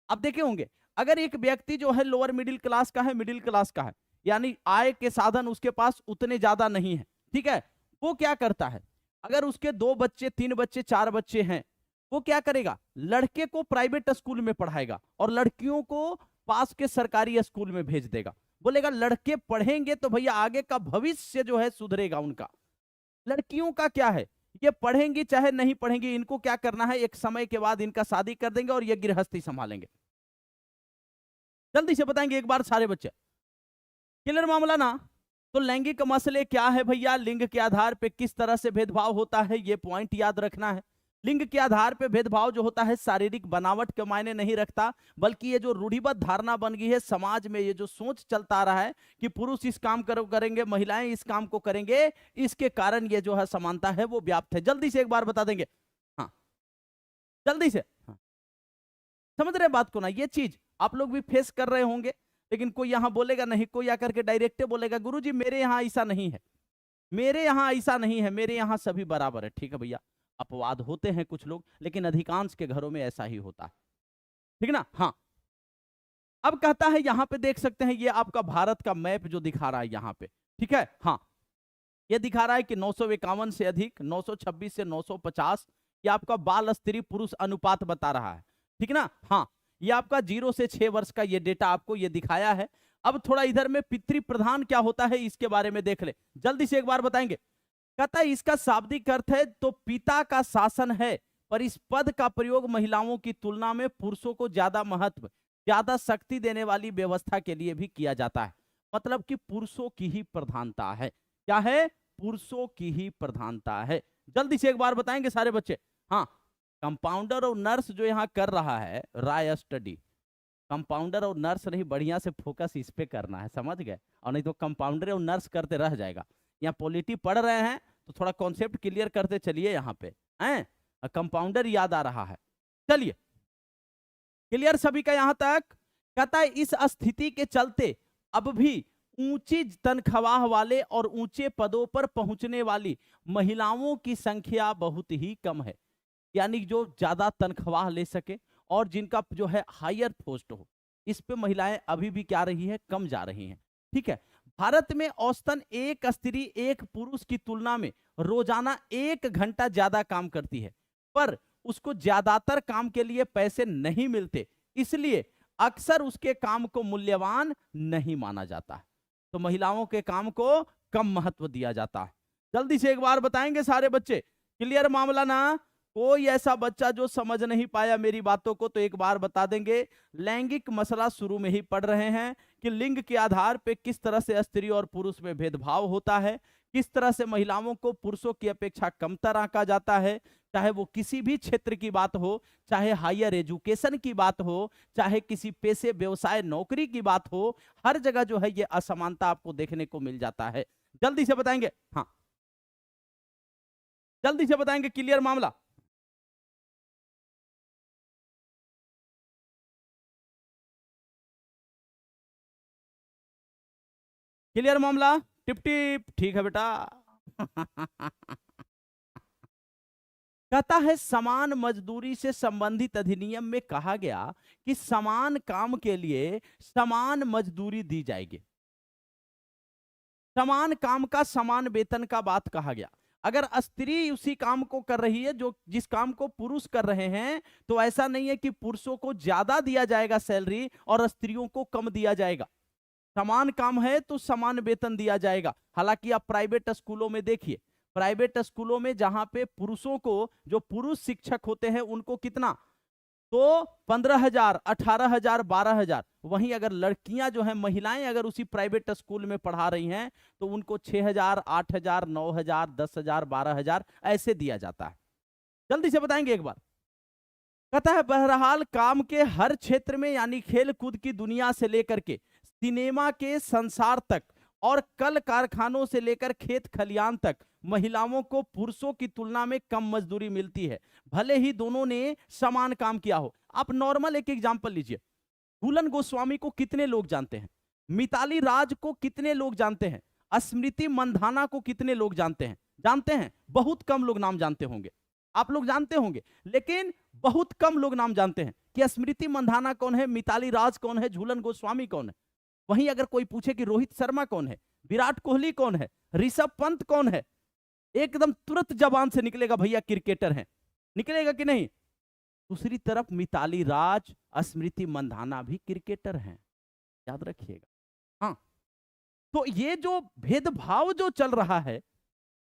अब देखे होंगे, अगर एक व्यक्ति जो है लोअर मिडिल क्लास का है, मिडिल क्लास का है, यानी आय के साधन उसके पास उतने ज्यादा नहीं है, ठीक है, वो क्या करता है, अगर उसके 2 बच्चे 3 बच्चे 4 बच्चे हैं, वो क्या करेगा, लड़के को प्राइवेट स्कूल में पढ़ाएगा और लड़कियों को पास के सरकारी स्कूल में भेज देगा। बोलेगा लड़के पढ़ेंगे तो भैया आगे का भविष्य जो है सुधरेगा उनका। लड़कियों का क्या है, ये पढ़ेंगी चाहे नहीं पढ़ेंगी, इनको क्या करना है, एक समय के बाद इनका शादी कर देंगे और ये गृहस्थी संभालेंगे। जल्दी से बताएंगे एक बार सारे बच्चे, क्लियर मामला ना। तो लैंगिक मसले क्या है भैया, लिंग के आधार पे किस तरह से भेदभाव होता है, ये पॉइंट याद रखना है। लिंग के आधार पे भेदभाव जो होता है शारीरिक बनावट के मायने नहीं रखता, बल्कि ये जो रूढ़िबद्ध धारणा बन गई है समाज में, ये जो सोच चलता आ रहा है कि पुरुष इस काम करेंगे, महिलाएं इस काम को करेंगे, इसके कारण ये जो है समानता है वो व्याप्त है। जल्दी से एक बार बता देंगे, हाँ जल्दी से, हाँ समझ रहे बात को ना, ये चीज आप लोग भी फेस कर रहे होंगे, लेकिन कोई यहां बोलेगा नहीं, कोई आकर के डायरेक्ट बोलेगा गुरुजी मेरे यहां ऐसा नहीं है, मेरे यहां ऐसा नहीं है, मेरे यहां सभी बराबर है। ठीक है भैया, अपवाद होते हैं कुछ लोग, लेकिन अधिकांश के घरों में ऐसा ही होता है, ठीक ना। हाँ अब कहता है यहां पे देख सकते हैं, ये आपका भारत का मैप जो दिखा रहा है यहां पे, ठीक है, हाँ ये दिखा रहा है कि 951 से अधिक, 926 से 950, ये आपका बाल स्त्री पुरुष अनुपात बता रहा है, ठीक ना। हाँ ये आपका 0 से 6 वर्ष का ये डेटा आपको ये दिखाया है। अब थोड़ा इधर में पितृ प्रधान क्या होता है इसके बारे में देख ले, जल्दी से एक बार बताएंगे। कहता है इसका शाब्दिक अर्थ है तो पिता का शासन है, पर इस पद का प्रयोग महिलाओं की तुलना में पुरुषों को ज्यादा महत्व, ज्यादा शक्ति देने वाली व्यवस्था के लिए भी किया जाता है। मतलब कि पुरुषों की ही प्रधानता है, क्या है, पुरुषों की ही प्रधानता है। जल्दी से एक बार बताएंगे सारे बच्चे। हाँ कंपाउंडर और नर्स जो यहाँ कर रहा है राय स्टडी, कंपाउंडर और नर्स नहीं, बढ़िया से फोकस इस पे करना है, समझ गए, और नहीं तो कंपाउंडर और नर्स करते रह जाएगा। यहाँ पॉलिटी पढ़ रहे हैं तो थोड़ा कॉन्सेप्ट क्लियर करते चलिए, यहाँ पे हैं कंपाउंडर याद आ रहा है। चलिए क्लियर सभी का यहां तक। कहता है इस स्थिति के चलते अब भी ऊंची तनख्वाह वाले और ऊंचे पदों पर पहुंचने वाली महिलाओं की संख्या बहुत ही कम है, यानी जो ज्यादा तनख्वाह ले सके और जिनका जो है हायर पोस्ट हो, इस पे महिलाएं अभी भी क्या रही है, कम जा रही हैं, ठीक है। भारत में औसतन एक स्त्री एक पुरुष की तुलना में रोजाना 1 घंटा ज्यादा काम करती है, पर उसको ज्यादातर काम के लिए पैसे नहीं मिलते, इसलिए अक्सर उसके काम को मूल्यवान नहीं माना जाता है। तो महिलाओं के काम को कम महत्व दिया जाता है। जल्दी से एक बार बताएंगे सारे बच्चे, क्लियर मामला ना। कोई ऐसा बच्चा जो समझ नहीं पाया मेरी बातों को तो एक बार बता देंगे। लैंगिक मसला शुरू में ही पढ़ रहे हैं कि लिंग के आधार पे किस तरह से स्त्री और पुरुष में भेदभाव होता है, किस तरह से महिलाओं को पुरुषों की अपेक्षा कमतर आंका जाता है, चाहे वो किसी भी क्षेत्र की बात हो, चाहे हायर एजुकेशन की बात हो, चाहे किसी पेशे व्यवसाय नौकरी की बात हो, हर जगह जो है ये असमानता आपको देखने को मिल जाता है। जल्दी से बताएंगे, हाँ जल्दी से बताएंगे, क्लियर मामला। क्लियर मामला, टिप टिप, ठीक है बेटा। कहता है समान मजदूरी से संबंधित अधिनियम में कहा गया कि समान काम के लिए समान मजदूरी दी जाएगी, समान काम का समान वेतन का बात कहा गया। अगर स्त्री उसी काम को कर रही है जो जिस काम को पुरुष कर रहे हैं, तो ऐसा नहीं है कि पुरुषों को ज्यादा दिया जाएगा सैलरी और स्त्रियों को कम दिया जाएगा। समान काम है तो समान वेतन दिया जाएगा। हालांकि आप प्राइवेट स्कूलों में देखिए, प्राइवेट स्कूलों में जहां पे पुरुषों को, जो पुरुष शिक्षक होते हैं उनको कितना, तो 15,000, 18,000, 12,000, वहीं अगर लड़कियां जो हैं महिलाएं अगर उसी प्राइवेट स्कूल में पढ़ा रही हैं तो उनको 6,000, 8,000, 9,000, 10,000, 12,000 ऐसे दिया जाता है। जल्दी से बताएंगे एक बार। कहता है बहरहाल काम के हर क्षेत्र में, यानी खेल कूद की दुनिया से लेकर के सिनेमा के संसार तक और कल कारखानों से लेकर खेत खलियान तक, महिलाओं को पुरुषों की तुलना में कम मजदूरी मिलती है, भले ही दोनों ने समान काम किया हो। आप नॉर्मल एक एग्जांपल लीजिए, झूलन गोस्वामी को कितने लोग जानते हैं, मिताली राज को कितने लोग जानते हैं, स्मृति मंधाना को कितने लोग जानते हैं, जानते हैं, बहुत कम लोग नाम जानते होंगे। आप लोग जानते होंगे, लेकिन बहुत कम लोग नाम जानते हैं कि स्मृति मंधाना कौन है, मिताली राज कौन है, झूलन गोस्वामी कौन है। वहीं अगर कोई पूछे कि रोहित शर्मा कौन है, विराट कोहली कौन है, ऋषभ पंत कौन है, एकदम तुरंत जबान से निकलेगा भैया क्रिकेटर हैं, निकलेगा कि नहीं। दूसरी तरफ मिताली राज, स्मृति मंधाना भी क्रिकेटर हैं, याद रखिएगा। हाँ, तो ये जो भेदभाव जो चल रहा है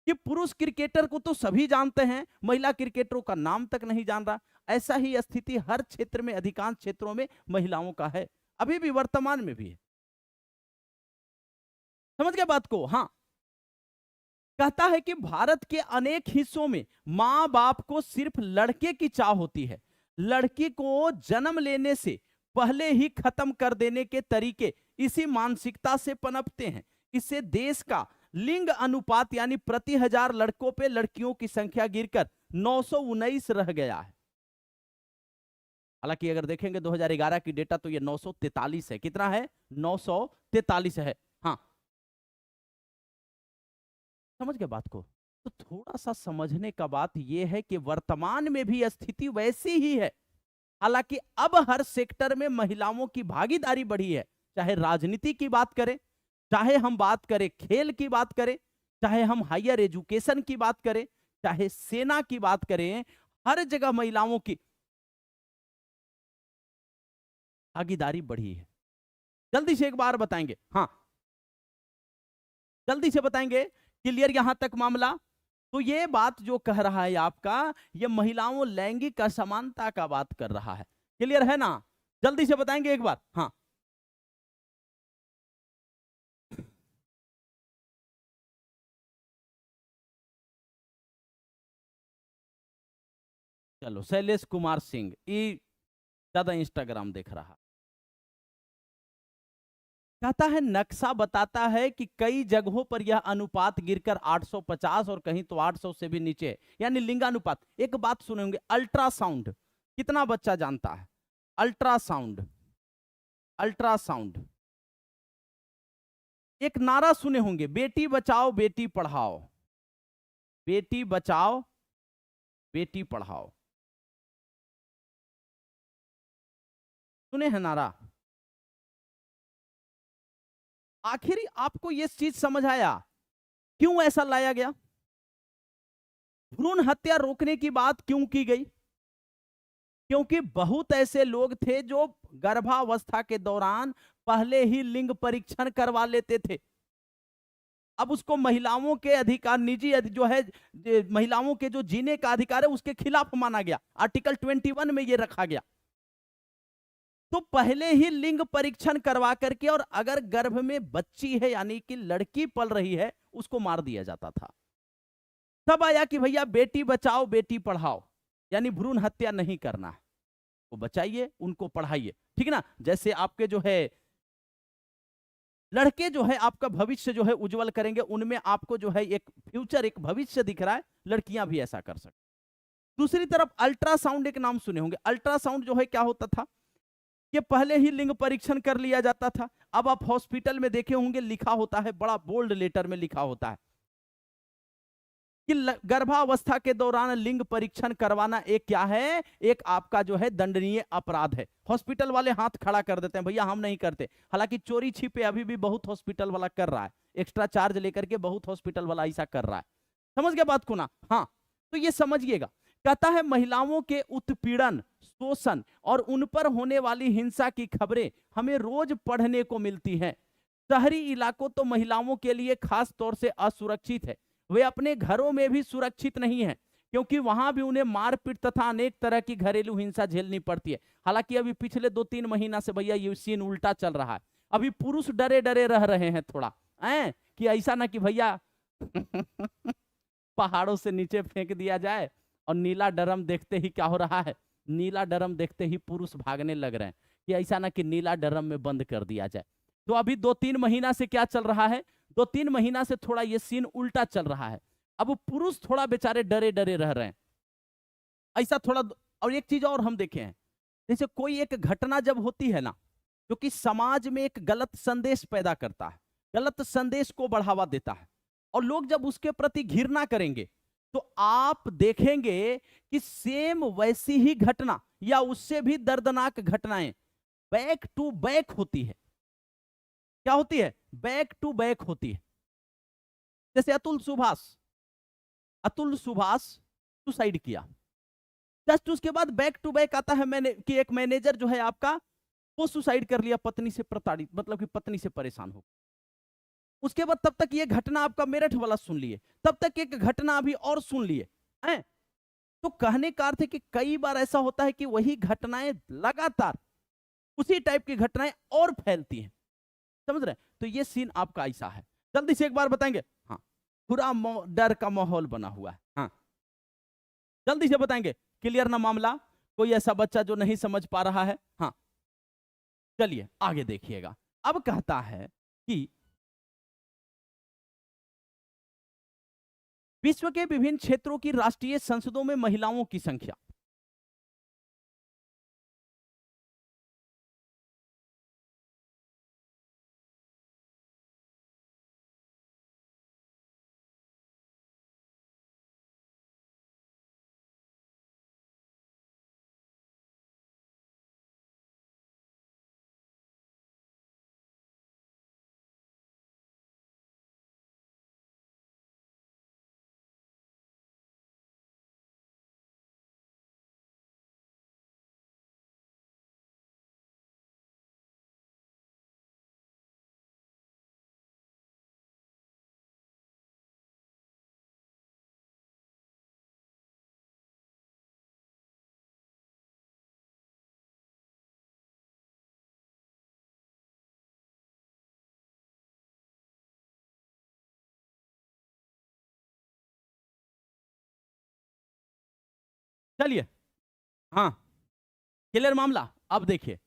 कि पुरुष क्रिकेटर को तो सभी जानते हैं, महिला क्रिकेटरों का नाम तक नहीं जान रहा, ऐसा ही स्थिति हर क्षेत्र में, अधिकांश क्षेत्रों में महिलाओं का है, अभी भी वर्तमान में भी है। समझ गए बात को। हाँ, कहता है कि भारत के अनेक हिस्सों में मां बाप को सिर्फ लड़के की चाह होती है, लड़की को जन्म लेने से पहले ही खत्म कर देने के तरीके इसी मानसिकता से पनपते हैं। इससे देश का लिंग अनुपात यानी प्रति 1000 लड़कों पे लड़कियों की संख्या गिरकर 919 रह गया है। हालांकि अगर देखेंगे 2011 की डेटा तो ये 943 है। कितना है? 943 है। हाँ, समझ गए बात को। तो थोड़ा सा समझने का बात यह है कि वर्तमान में भी स्थिति वैसी ही है। हालांकि अब हर सेक्टर में महिलाओं की भागीदारी बढ़ी है, चाहे राजनीति की बात करें, चाहे हम बात करें खेल की बात करें, चाहे हम हायर एजुकेशन की बात करें, चाहे सेना की बात करें, हर जगह महिलाओं की भागीदारी बढ़ी है। जल्दी से एक बार बताएंगे। हाँ, जल्दी से बताएंगे। क्लियर यहां तक मामला? तो ये बात जो कह रहा है आपका, ये महिलाओं लैंगिक असमानता का बात कर रहा है। क्लियर है ना? जल्दी से बताएंगे एक बार। हाँ, चलो, शैलेश कुमार सिंह, ये ज्यादा इंस्टाग्राम देख रहा। कहता है नक्शा बताता है कि कई जगहों पर यह अनुपात गिरकर 850 और कहीं तो 800 से भी नीचे है, यानी लिंगानुपात। एक बात सुने होंगे, अल्ट्रासाउंड कितना बच्चा जानता है? अल्ट्रासाउंड, अल्ट्रासाउंड एक नारा सुने होंगे, बेटी बचाओ बेटी पढ़ाओ, बेटी बचाओ बेटी पढ़ाओ, सुने हैं नारा? आखिर आपको यह चीज समझ आया क्यों ऐसा लाया गया? भ्रूण हत्या रोकने की बात क्यों की गई? क्योंकि बहुत ऐसे लोग थे जो गर्भावस्था के दौरान पहले ही लिंग परीक्षण करवा लेते थे। अब उसको महिलाओं के अधिकार, निजी जो है, महिलाओं के जो जीने का अधिकार है, उसके खिलाफ माना गया। आर्टिकल 21 में यह रखा गया। तो पहले ही लिंग परीक्षण करवा करके, और अगर गर्भ में बच्ची है यानी कि लड़की पल रही है, उसको मार दिया जाता था। तब आया कि भैया बेटी बचाओ बेटी पढ़ाओ, यानी भ्रूण हत्या नहीं करना है, वो बचाइए, उनको पढ़ाइए, ठीक ना। जैसे आपके जो है लड़के जो है आपका भविष्य जो है उज्जवल करेंगे, उनमें आपको जो है एक फ्यूचर, एक भविष्य दिख रहा है, लड़कियां भी ऐसा कर सकती। दूसरी तरफ अल्ट्रासाउंड एक नाम सुने होंगे। अल्ट्रासाउंड जो है क्या होता था कि पहले ही लिंग परीक्षण कर लिया जाता था। अब आप हॉस्पिटल में देखे होंगे, लिखा होता है, बड़ा बोल्ड लेटर में लिखा होता है कि गर्भावस्था के दौरान लिंग परीक्षण करवाना एक क्या है, एक आपका जो है दंडनीय अपराध है। हॉस्पिटल वाले हाथ खड़ा कर देते हैं, भैया हम नहीं करते। हालांकि चोरी छिपे अभी भी बहुत हॉस्पिटल वाला कर रहा है, एक्स्ट्रा चार्ज लेकर के बहुत हॉस्पिटल वाला ऐसा कर रहा है। समझ गए बात को ना? हाँ, तो ये समझिएगा। कहता है महिलाओं के उत्पीड़न, शोषण और उन पर होने वाली हिंसा की खबरें हमें रोज पढ़ने को मिलती हैं। शहरी इलाकों तो महिलाओं के लिए खास तौर से असुरक्षित है। वे अपने घरों में भी सुरक्षित नहीं है, क्योंकि वहां भी उन्हें मारपीट तथा अनेक तरह की घरेलू हिंसा झेलनी पड़ती है। हालांकि अभी पिछले 2-3 महीना से भैया ये सीन उल्टा चल रहा है। अभी पुरुष डरे डरे रह रहे हैं थोड़ा, कि ऐसा ना कि भैया पहाड़ों से नीचे फेंक दिया जाए। और नीला ड्रम देखते ही क्या हो रहा है, नीला ड्रम देखते ही पुरुष भागने लग रहे हैं, कि ऐसा ना कि नीला ड्रम में बंद कर दिया जाए। तो अभी 2-3 महीना से क्या चल रहा है, 2-3 महीना से थोड़ा ये सीन उल्टा चल रहा है। अब पुरुष थोड़ा बेचारे डरे डरे रह रहे हैं, ऐसा थोड़ा। और एक चीज और हम देखे हैं, जैसे कोई एक घटना जब होती है ना, जो कि समाज में एक गलत संदेश पैदा करता है, गलत संदेश को बढ़ावा देता है, और लोग जब उसके प्रति घृणा करेंगे, तो आप देखेंगे कि सेम वैसी ही घटना या उससे भी दर्दनाक घटनाएं बैक टू बैक होती है। क्या होती है? बैक टू बैक होती है। जैसे अतुल सुभाष सुसाइड किया, जस्ट उसके बाद बैक टू बैक आता है मैंने कि एक मैनेजर जो है आपका वो सुसाइड कर लिया, पत्नी से प्रताड़ित, मतलब कि पत्नी से परेशान हो। उसके बाद तब तक ये घटना आपका मेरठ वाला सुन लिए, तब तक एक घटना अभी और सुन लिए हैं। तो कहने का अर्थ है कि कई बार ऐसा होता है कि वही घटनाएं लगातार उसी टाइप की घटनाएं और फैलती हैं, समझ रहे हैं? तो ये सीन आपका ऐसा है। जल्दी से एक बार बताएंगे। हाँ, पूरा डर का माहौल बना हुआ है। हाँ, जल्दी से बताएंगे। क्लियर ना मामला? कोई ऐसा बच्चा जो नहीं समझ पा रहा है? हाँ, चलिए आगे देखिएगा। अब कहता है कि विश्व के विभिन्न क्षेत्रों की राष्ट्रीय संसदों में महिलाओं की संख्या। चलिए, हाँ, क्लियर मामला। अब देखिए,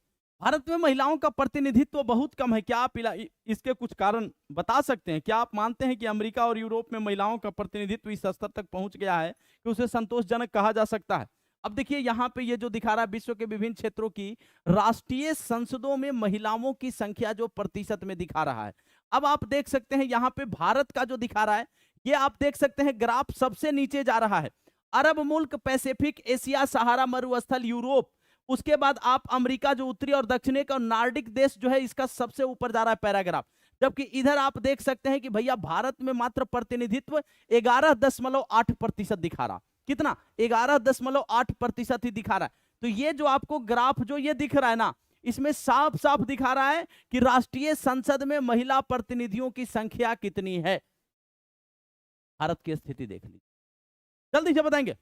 भारत में महिलाओं का प्रतिनिधित्व बहुत कम है। क्या आप इसके कुछ कारण बता सकते हैं? क्या आप मानते हैं कि अमेरिका और यूरोप में महिलाओं का प्रतिनिधित्व इस स्तर तक पहुंच गया है कि उसे संतोषजनक कहा जा सकता है? अब देखिए यहां पे ये जो दिखा रहा है विश्व के विभिन्न क्षेत्रों की राष्ट्रीय संसदों में महिलाओं की संख्या जो प्रतिशत में दिखा रहा है। अब आप देख सकते हैं यहां पे भारत का जो दिखा रहा है, ये आप देख सकते हैं ग्राफ सबसे नीचे जा रहा है। अरब मुल्क, पैसिफिक, एशिया, सहारा मरुस्थल, यूरोप, उसके बाद आप अमेरिका जो उत्तरी और दक्षिणी का नार्डिक देश जो है इसका सबसे ऊपर जा रहा है पैराग्राफ। जबकि इधर आप देख सकते हैं कि भैया भारत में मात्र प्रतिनिधित्व 11.8% दिखा रहा। कितना? 11.8% ही दिखा रहा है। तो ये जो आपको ग्राफ जो ये दिख रहा है ना, इसमें साफ साफ दिखा रहा है कि राष्ट्रीय संसद में महिला प्रतिनिधियों की संख्या कितनी है। भारत की स्थिति देख लीजिए, जल्दी से बताएंगे।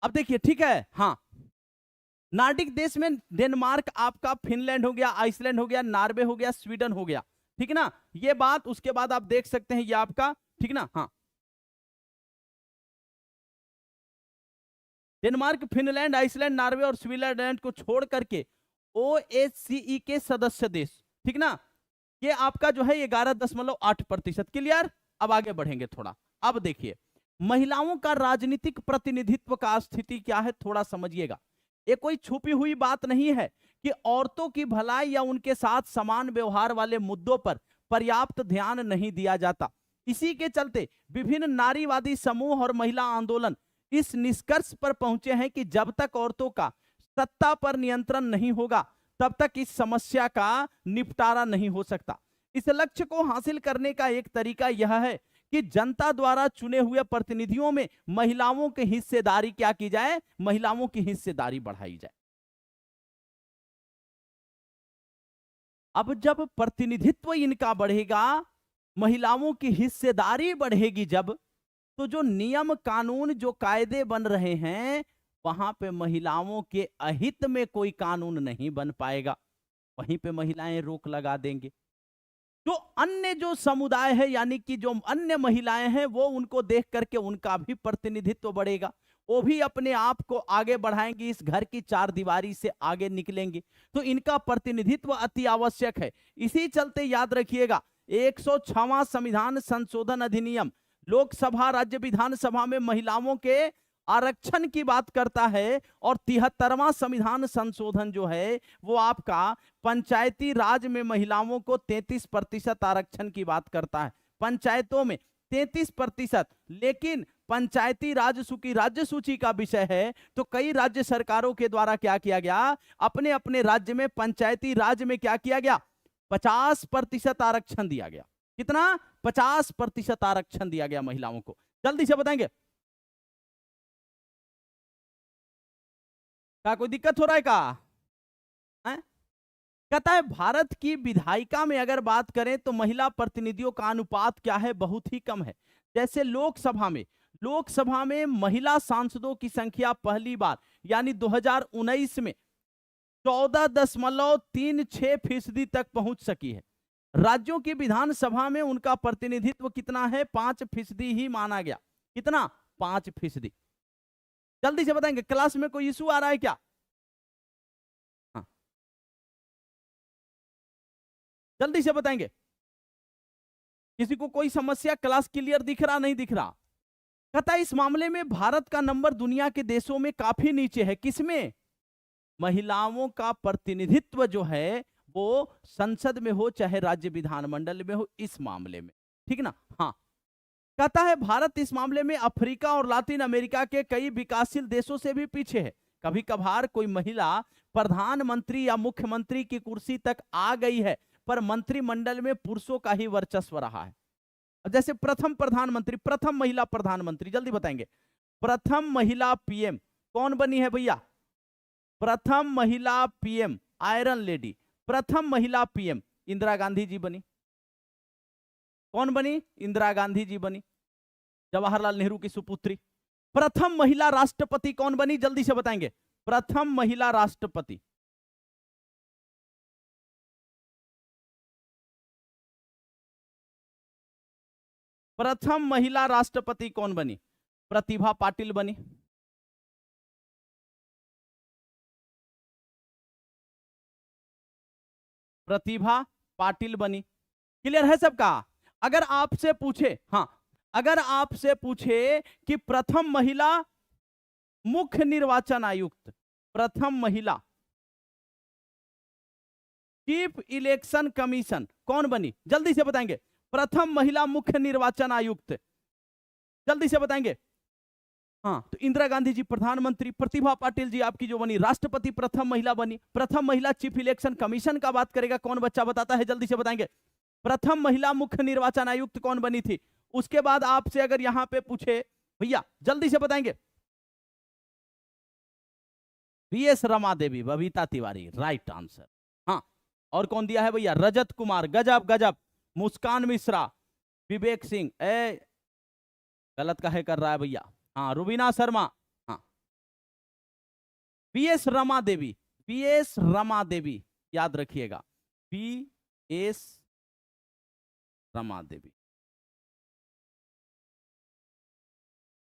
अब देखिए, ठीक है, हाँ, नार्डिक देश में डेनमार्क आपका, फिनलैंड हो गया, आइसलैंड हो गया, नॉर्वे हो गया, स्वीडन हो गया, ठीक ना, ये बात। उसके बाद आप देख सकते हैं ये आपका, ठीक ना, हाँ, डेनमार्क, फिनलैंड, आइसलैंड, नॉर्वे और स्विट्जरलैंड को छोड़ करके ओएचसीई के सदस्य देश, ठीक ना, ये आपका जो है 11.8%। क्लियर? अब आगे बढ़ेंगे थोड़ा। अब देखिए महिलाओं का राजनीतिक प्रतिनिधित्व का स्थिति क्या है, थोड़ा समझिएगा। ये कोई छुपी हुई बात नहीं है कि औरतों की भलाई या उनके साथ समान व्यवहार वाले मुद्दों पर पर्याप्त ध्यान नहीं दिया जाता। इसी के चलते विभिन्न नारीवादी समूह और महिला आंदोलन इस निष्कर्ष पर पहुंचे हैं कि जब तक औरतों का सत्ता पर नियंत्रण नहीं होगा तब तक इस समस्या का निपटारा नहीं हो सकता। इस लक्ष्य को हासिल करने का एक तरीका यह है कि जनता द्वारा चुने हुए प्रतिनिधियों में महिलाओं की हिस्सेदारी क्या की जाए, महिलाओं की हिस्सेदारी बढ़ाई जाए। अब जब प्रतिनिधित्व इनका बढ़ेगा, महिलाओं की हिस्सेदारी बढ़ेगी जब, तो जो नियम कानून जो कायदे बन रहे हैं वहां पे महिलाओं के अहित में कोई कानून नहीं बन पाएगा। वहीं पे महिलाएं रोक लगा देंगे। जो अन्य जो समुदाय है यानी कि जो अन्य महिलाएं हैं वो उनको देख करके उनका भी प्रतिनिधित्व बढ़ेगा, वो भी अपने आप को आगे बढ़ाएंगी, इस घर की चार दीवारी से आगे निकलेंगे, तो इनका प्रतिनिधित्व अति आवश्यक है। इसी चलते याद रखिएगा 106वां संविधान संशोधन अधिनियम लोकसभा राज्य विधानसभा में महिलाओं के आरक्षण की बात करता है, और 73वां संविधान संशोधन जो है वो आपका पंचायती राज में महिलाओं को 33% आरक्षण की बात करता है, पंचायतों में 33%। लेकिन पंचायती राज की राज्य सूची का विषय है, तो कई राज्य सरकारों के द्वारा क्या किया गया, अपने अपने राज्य में पंचायती राज में क्या किया गया, 50% आरक्षण दिया गया। कितना? 50% आरक्षण दिया गया महिलाओं को। जल्दी से बताएंगे, क्या कोई दिक्कत हो रहा है का? कहता है भारत की विधायिका में अगर बात करें तो महिला प्रतिनिधियों का अनुपात क्या है, बहुत ही कम है। जैसे लोकसभा में महिला सांसदों की संख्या पहली बार यानी 2019 में 14.36% तक पहुंच सकी है। राज्यों की विधानसभा में उनका प्रतिनिधित्व कितना है, 5% ही माना गया। कितना? 5%। जल्दी से बताएंगे, क्लास में कोई इशू आ रहा है क्या? हाँ, जल्दी से बताएंगे, किसी को कोई समस्या? क्लास क्लियर दिख रहा, नहीं दिख रहा? कहता है इस मामले में भारत का नंबर दुनिया के देशों में काफी नीचे है। किसमें? महिलाओं का प्रतिनिधित्व जो है वो संसद में हो चाहे राज्य विधानमंडल में हो, इस मामले में, ठीक ना? हाँ, कहता है भारत इस मामले में अफ्रीका और लातिन अमेरिका के कई विकासशील देशों से भी पीछे है। कभी कभार कोई महिला प्रधानमंत्री या मुख्यमंत्री की कुर्सी तक आ गई है, पर मंत्रिमंडल में पुरुषों का ही वर्चस्व रहा है। जैसे प्रथम महिला प्रधानमंत्री, जल्दी बताएंगे, प्रथम महिला पीएम कौन बनी है भैया? प्रथम महिला पीएम, आयरन लेडी, प्रथम महिला पीएम इंदिरा गांधी जी बनी। कौन बनी? इंदिरा गांधी जी बनी, जवाहरलाल नेहरू की सुपुत्री। प्रथम महिला राष्ट्रपति कौन बनी? जल्दी से बताएंगे, प्रथम महिला राष्ट्रपति। प्रथम महिला राष्ट्रपति कौन बनी? प्रतिभा पाटिल बनी। प्रतिभा पाटिल बनी। क्लियर है सबका? अगर आपसे पूछे, हाँ, अगर आपसे पूछे कि प्रथम महिला मुख्य निर्वाचन आयुक्त, प्रथम महिला चीफ इलेक्शन कमीशन कौन बनी? जल्दी से बताएंगे, प्रथम महिला मुख्य निर्वाचन आयुक्त, जल्दी से बताएंगे। हाँ, तो इंदिरा गांधी जी प्रधानमंत्री, प्रतिभा पाटिल जी आपकी जो बनी राष्ट्रपति, प्रथम महिला बनी। प्रथम महिला चीफ इलेक्शन कमीशन का बात करेगा, कौन बच्चा बताता है? जल्दी से बताएंगे, प्रथम महिला मुख्य निर्वाचन आयुक्त कौन बनी थी? उसके बाद आपसे अगर यहां पे पूछे भैया, जल्दी से बताएंगे, VS Rama Devi, Babita Tiwari, right answer. हाँ, और कौन दिया है भैया? रजत कुमार, गजब गजब, मुस्कान मिश्रा, विवेक सिंह, गलत काहे कर रहा है भैया? हाँ, रुबीना शर्मा, हाँ, वीएस रमा देवी, वीएस रमा देवी, याद रखिएगा, वीएस रमा देवी।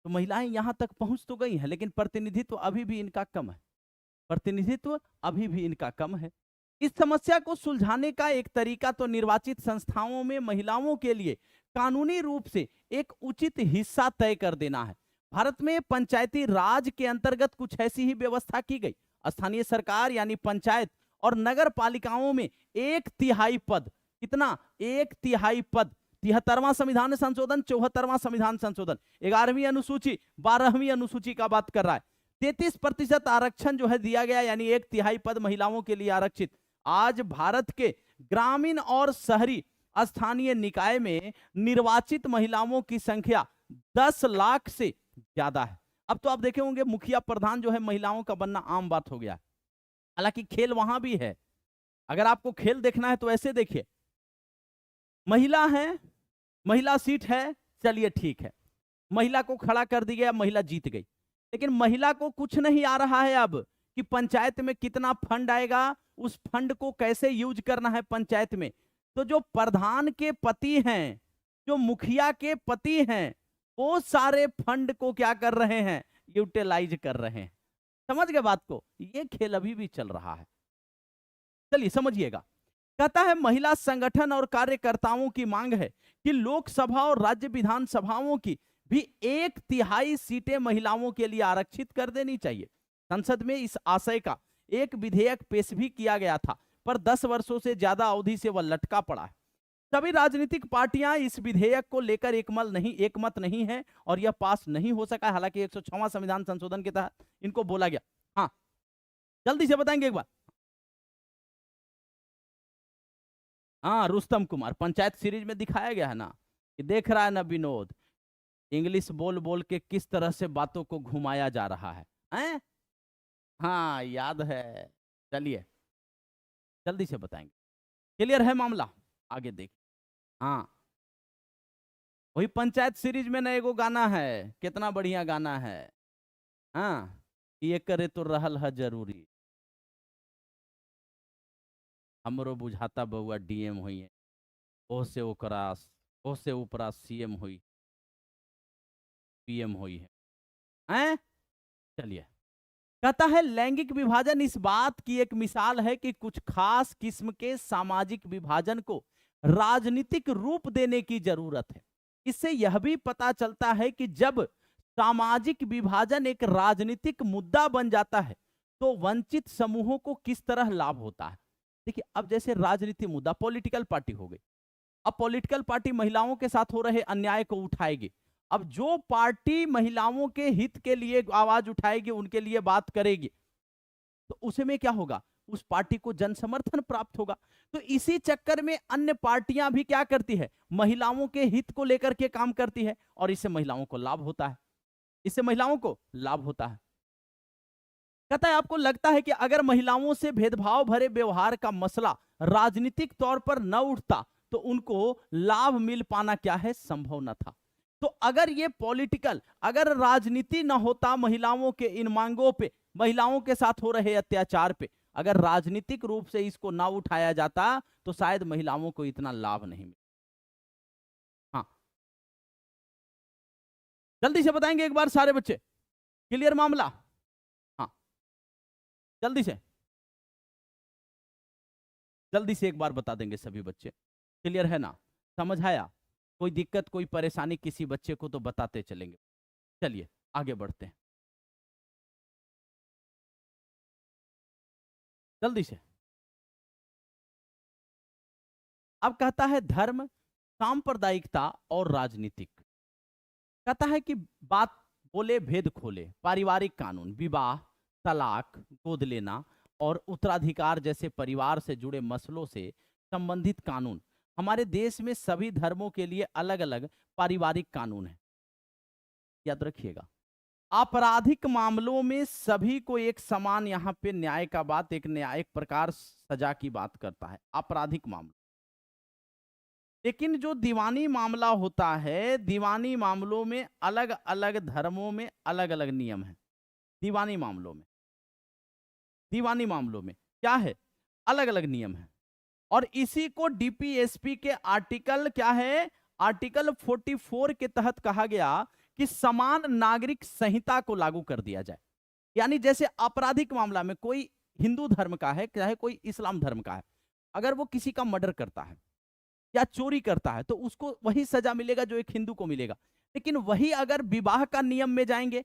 तो महिलाएं यहां तक पहुंच तो गई हैं, लेकिन प्रतिनिधित्व अभी भी इनका कम है, प्रतिनिधित्व अभी भी इनका कम है। इस समस्या को सुलझाने का एक तरीका तो निर्वाचित संस्थाओं में महिलाओं के लिए कानूनी रूप से एक उचित हिस्सा तय कर देना है। भारत में पंचायती राज के अंतर्गत कुछ ऐसी ही व्यवस्था की गई। स्थानीय सरकार यानी पंचायत और नगर पालिकाओं में 1/3 पद, कितना? 1/3 पद, 73वां संविधान संशोधन, 74वां संविधान संशोधन, 11वीं अनुसूची, 12वीं अनुसूची का बात कर रहा है। 33% आरक्षण जो है दिया गया, यानी 1/3 पद महिलाओं के लिए आरक्षित। आज भारत के ग्रामीण और शहरी स्थानीय निकाय में निर्वाचित महिलाओं की संख्या 10 लाख से ज्यादा है। अब तो आप देखे होंगे मुखिया प्रधान जो है महिलाओं का बनना आम बात हो गया। हालांकि खेल वहां भी है, अगर आपको खेल देखना है तो ऐसे देखिए, महिला है, महिला सीट है, चलिए ठीक है, महिला को खड़ा कर दिया गया, महिला जीत गई। लेकिन महिला को कुछ नहीं आ रहा है अब कि पंचायत में कितना फंड आएगा, उस फंड को कैसे यूज करना है पंचायत में। तो जो प्रधान के पति हैं, जो मुखिया के पति हैं, वो सारे फंड को क्या कर रहे हैं, यूटिलाइज कर रहे हैं। समझ गए बात को, ये खेल अभी भी चल रहा है। चलिए समझिएगा। कहता है महिला संगठन और कार्यकर्ताओं की मांग है कि लोकसभा और राज्य विधानसभाओं की भी 1/3 सीटें महिलाओं के लिए आरक्षित कर देनी चाहिए। संसद में इस आशय का एक विधेयक पेश भी किया गया था, पर 10 वर्षों से ज्यादा अवधि से वह लटका पड़ा है। सभी राजनीतिक पार्टियां इस विधेयक को लेकर एकमत नहीं है और यह पास नहीं हो सका। हालांकि 106वां संविधान संशोधन के तहत इनको बोला गया। हाँ, जल्दी से बताएंगे एक बार। हाँ, रुस्तम कुमार पंचायत सीरीज में दिखाया गया है ना, कि देख रहा है ना विनोद, इंग्लिश बोल बोल के किस तरह से बातों को घुमाया जा रहा है, हैं? हाँ, याद है। चलिए जल्दी से बताएंगे। क्लियर है मामला, आगे देखिए। हाँ, वही पंचायत सीरीज में ना एगो गाना है, कितना बढ़िया गाना है। हाँ, ये करे तो रहल है जरूरी, हमरो बुझाता बउआ डीएम हुई है, ओ से ऊपरा सीएम हुई, पीएम हुई है, हैं? चलिए। कहता है लैंगिक विभाजन इस बात की एक मिसाल है कि कुछ खास किस्म के सामाजिक विभाजन को राजनीतिक रूप देने की जरूरत है। इससे यह भी पता चलता है कि जब सामाजिक विभाजन एक राजनीतिक मुद्दा बन जाता है तो वंचित समूहों को किस तरह लाभ होता है। देखिए, अब जैसे राजनीतिक मुद्दा पॉलिटिकल पार्टी हो गई, अब पॉलिटिकल पार्टी महिलाओं के साथ हो रहे अन्याय को उठाएगी। अब जो पार्टी महिलाओं के हित के लिए आवाज उठाएगी, उनके लिए बात करेगी, तो उसमें क्या होगा, उस पार्टी को जन समर्थन प्राप्त होगा। तो इसी चक्कर में अन्य पार्टियां भी क्या करती है, महिलाओं के हित को लेकर के काम करती है, और इससे महिलाओं को लाभ होता है, इससे महिलाओं को लाभ होता है। कहता है आपको लगता है कि अगर महिलाओं से भेदभाव भरे व्यवहार का मसला राजनीतिक तौर पर न उठता तो उनको लाभ मिल पाना क्या है, संभव न था। तो अगर ये पॉलिटिकल, अगर राजनीति न होता महिलाओं के इन मांगों पे, महिलाओं के साथ हो रहे अत्याचार पे, अगर राजनीतिक रूप से इसको ना उठाया जाता तो शायद महिलाओं को इतना लाभ नहीं मिलता। हाँ, जल्दी से बताएंगे एक बार सारे बच्चे, क्लियर मामला। हाँ, जल्दी से एक बार बता देंगे सभी बच्चे, क्लियर है ना, समझ आया? कोई दिक्कत, कोई परेशानी किसी बच्चे को तो बताते चलेंगे। चलिए आगे बढ़ते हैं जल्दी से। अब कहता है धर्म, सांप्रदायिकता और राजनीतिक। कहता है कि बात बोले भेद खोले, पारिवारिक कानून, विवाह, तलाक, गोद लेना और उत्तराधिकार जैसे परिवार से जुड़े मसलों से संबंधित कानून, हमारे देश में सभी धर्मों के लिए अलग अलग पारिवारिक कानून है, याद रखिएगा। आपराधिक मामलों में सभी को एक समान, यहां पे न्याय का बात, एक न्यायिक प्रकार सजा की बात करता है, आपराधिक मामला। लेकिन जो दीवानी मामला होता है, दीवानी मामलों में अलग अलग धर्मों में अलग अलग नियम है। दीवानी मामलों में क्या है, अलग अलग नियम है। और इसी को डीपीएसपी के आर्टिकल क्या है, आर्टिकल 44 के तहत कहा गया कि समान नागरिक संहिता को लागू कर दिया जाए। यानी जैसे आपराधिक मामला में कोई हिंदू धर्म का है, चाहे कोई इस्लाम धर्म का है, अगर वो किसी का मर्डर करता है या चोरी करता है तो उसको वही सजा मिलेगा जो एक हिंदू को मिलेगा। लेकिन वही अगर विवाह का नियम में जाएंगे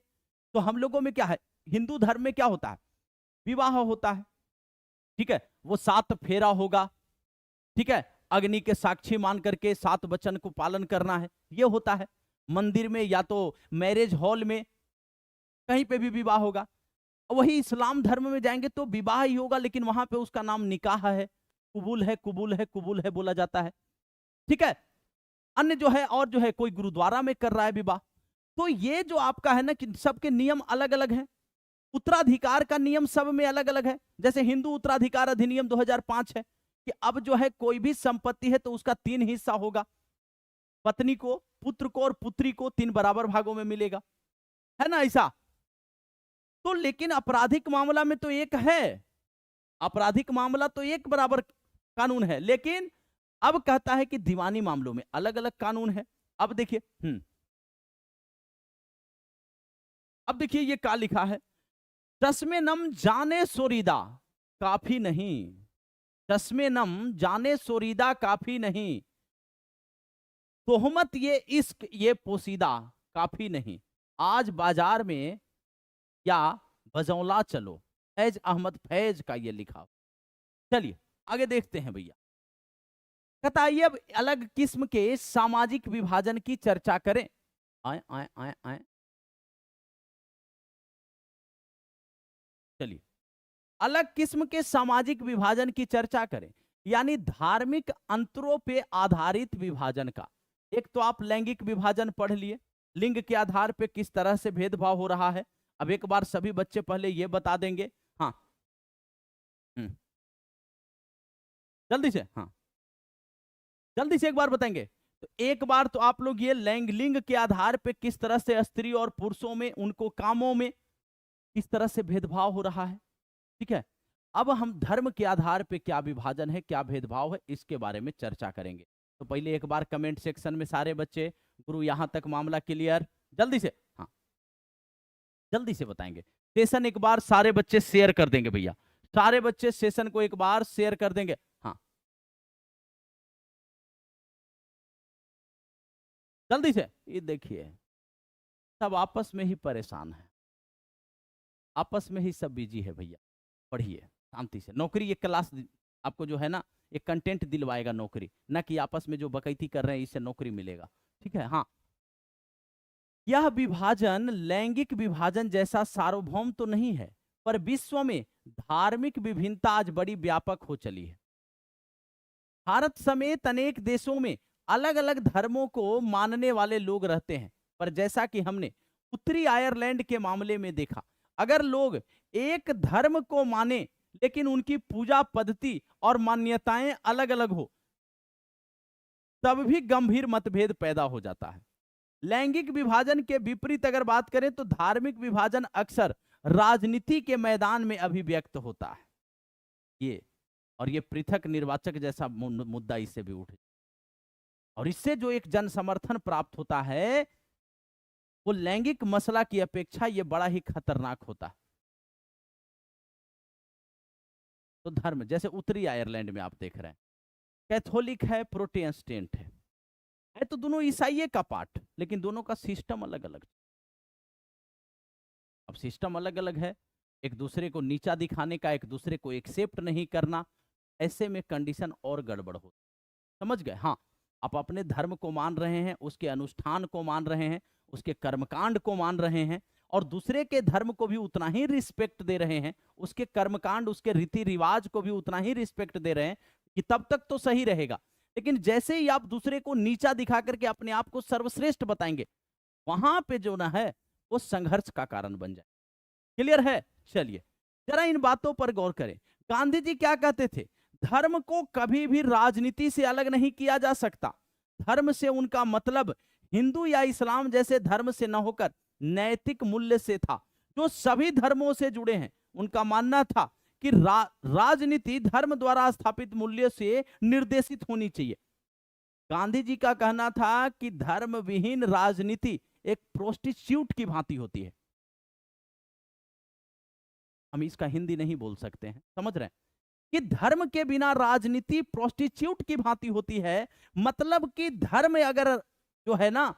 तो हम लोगों में क्या है, हिंदू धर्म में क्या होता है, विवाह होता है, ठीक है, वो 7 फेरा होगा, ठीक है, अग्नि के साक्षी मान करके 7 वचन को पालन करना है, ये होता है। मंदिर में या तो मैरिज हॉल में कहीं पे भी विवाह होगा। वही इस्लाम धर्म में जाएंगे तो विवाह ही होगा, लेकिन वहां पे उसका नाम निकाह है, कुबूल है, कुबूल है, कुबूल है बोला जाता है, ठीक है। अन्य जो है, और जो है कोई गुरुद्वारा में कर रहा है विवाह। तो ये जो आपका है ना कि सबके नियम अलग अलग हैं। उत्तराधिकार का नियम सब में अलग अलग है। जैसे हिंदू उत्तराधिकार अधिनियम 2005 है कि अब जो है कोई भी संपत्ति है तो उसका 3 हिस्सा होगा, पत्नी को, पुत्र को और पुत्री को 3 बराबर भागों में मिलेगा, है ना ऐसा। तो लेकिन आपराधिक मामला में तो एक है, आपराधिक मामला तो एक बराबर कानून है, लेकिन अब कहता है कि दीवानी मामलों में अलग अलग कानून है। अब देखिए अब देखिए ये क्या लिखा है, चश्मे नम जाने सोरीदा काफी नहीं, चश्मे नम जाने सोरीदा काफी नहीं, तोहमत ये इश्क ये पोसीदा काफी नहीं, आज बाजार में या बजौला चलो, फैज अहमद फैज का ये लिखा। चलिए आगे देखते हैं भैया। कहता है अब अलग किस्म के सामाजिक विभाजन की चर्चा करें। आए आए आए आए, चलिए अलग किस्म के सामाजिक विभाजन की चर्चा करें, यानी धार्मिक अंतरों पे आधारित विभाजन का। एक तो आप लैंगिक विभाजन पढ़ लिए, लिंग के आधार पे किस तरह से भेदभाव हो रहा है। अब एक बार सभी बच्चे पहले ये बता देंगे। हाँ जल्दी से, हाँ जल्दी से एक बार बताएंगे। तो एक बार तो आप लोग ये लिंग के आधार पे किस तरह से स्त्री और पुरुषों में, उनको कामों में किस तरह से भेदभाव हो रहा है, ठीक है। अब हम धर्म के आधार पे क्या विभाजन है, क्या भेदभाव है, इसके बारे में चर्चा करेंगे। तो पहले एक बार कमेंट सेक्शन में सारे बच्चे, गुरु यहां तक मामला क्लियर, जल्दी से, हाँ जल्दी से बताएंगे। सेशन एक बार सारे बच्चे शेयर कर देंगे भैया, सारे बच्चे सेशन को एक बार शेयर कर देंगे। हाँ जल्दी से। ये देखिए सब आपस में ही परेशान है, आपस में ही सब बिजी है भैया। पढ़िए शांति से, नौकरी एक क्लास आपको जो है ना, एक कंटेंट दिलवाएगा नौकरी, ना कि आपस में जो बकैती कर रहे हैं इससे नौकरी मिलेगा, ठीक है। हाँ यह विभाजन लैंगिक विभाजन जैसा सार्वभौम तो नहीं है, पर विश्व में धार्मिक विभिन्नता आज बड़ी व्यापक हो चली है। भारत समेत अनेक देशों में अलग अलग धर्मों को मानने वाले लोग रहते हैं, पर जैसा कि हमने उत्तरी आयरलैंड के मामले में देखा, अगर लोग एक धर्म को माने लेकिन उनकी पूजा पद्धति और मान्यताएं अलग अलग हो, तब भी गंभीर मतभेद पैदा हो जाता है। लैंगिक विभाजन के विपरीत अगर बात करें तो धार्मिक विभाजन अक्सर राजनीति के मैदान में अभिव्यक्त होता है। ये और ये पृथक निर्वाचक जैसा मुद्दा इससे भी उठे, और इससे जो एक जन समर्थन प्राप्त होता है वो लैंगिक मसला की अपेक्षा ये बड़ा ही खतरनाक होता है। तो धर्म जैसे उत्तरी आयरलैंड में आप देख रहे हैं, कैथोलिक है, प्रोटेस्टेंट है तो दोनों ईसाई का पार्ट, लेकिन दोनों का सिस्टम अलग अलग। अब सिस्टम अलग अलग है, एक दूसरे को नीचा दिखाने का, एक दूसरे को एक्सेप्ट नहीं करना, ऐसे में कंडीशन और गड़बड़ हो। समझ गए। हाँ आप अपने धर्म को मान रहे हैं, उसके अनुष्ठान को मान रहे हैं, उसके कर्मकांड को मान रहे हैं, और दूसरे के धर्म को भी उतना ही रिस्पेक्ट दे रहे हैं, उसके कर्मकांड उसके रीति रिवाज को भी उतना ही रिस्पेक्ट दे रहे हैं, कि तब तक तो सही रहेगा। लेकिन जैसे ही आप दूसरे को नीचा दिखा करके अपने आप को सर्वश्रेष्ठ बताएंगे, वहां पे जो ना है वो संघर्ष का कारण बन जाए। क्लियर है। चलिए जरा इन बातों पर गौर करें। गांधी जी क्या कहते थे, धर्म को कभी भी राजनीति से अलग नहीं किया जा सकता। धर्म से उनका मतलब हिंदू या इस्लाम जैसे धर्म से न होकर नैतिक मूल्य से था, जो सभी धर्मों से जुड़े हैं। उनका मानना था कि राजनीति धर्म द्वारा स्थापित मूल्य से निर्देशित होनी चाहिए। गांधी जी का कहना था कि धर्म विहीन राजनीति एक प्रोस्टिट्यूट की भांति होती है। हम इसका हिंदी नहीं बोल सकते हैं, समझ रहे हैं कि धर्म के बिना राजनीति प्रोस्टिट्यूट की भांति होती है। मतलब कि धर्म अगर जो है ना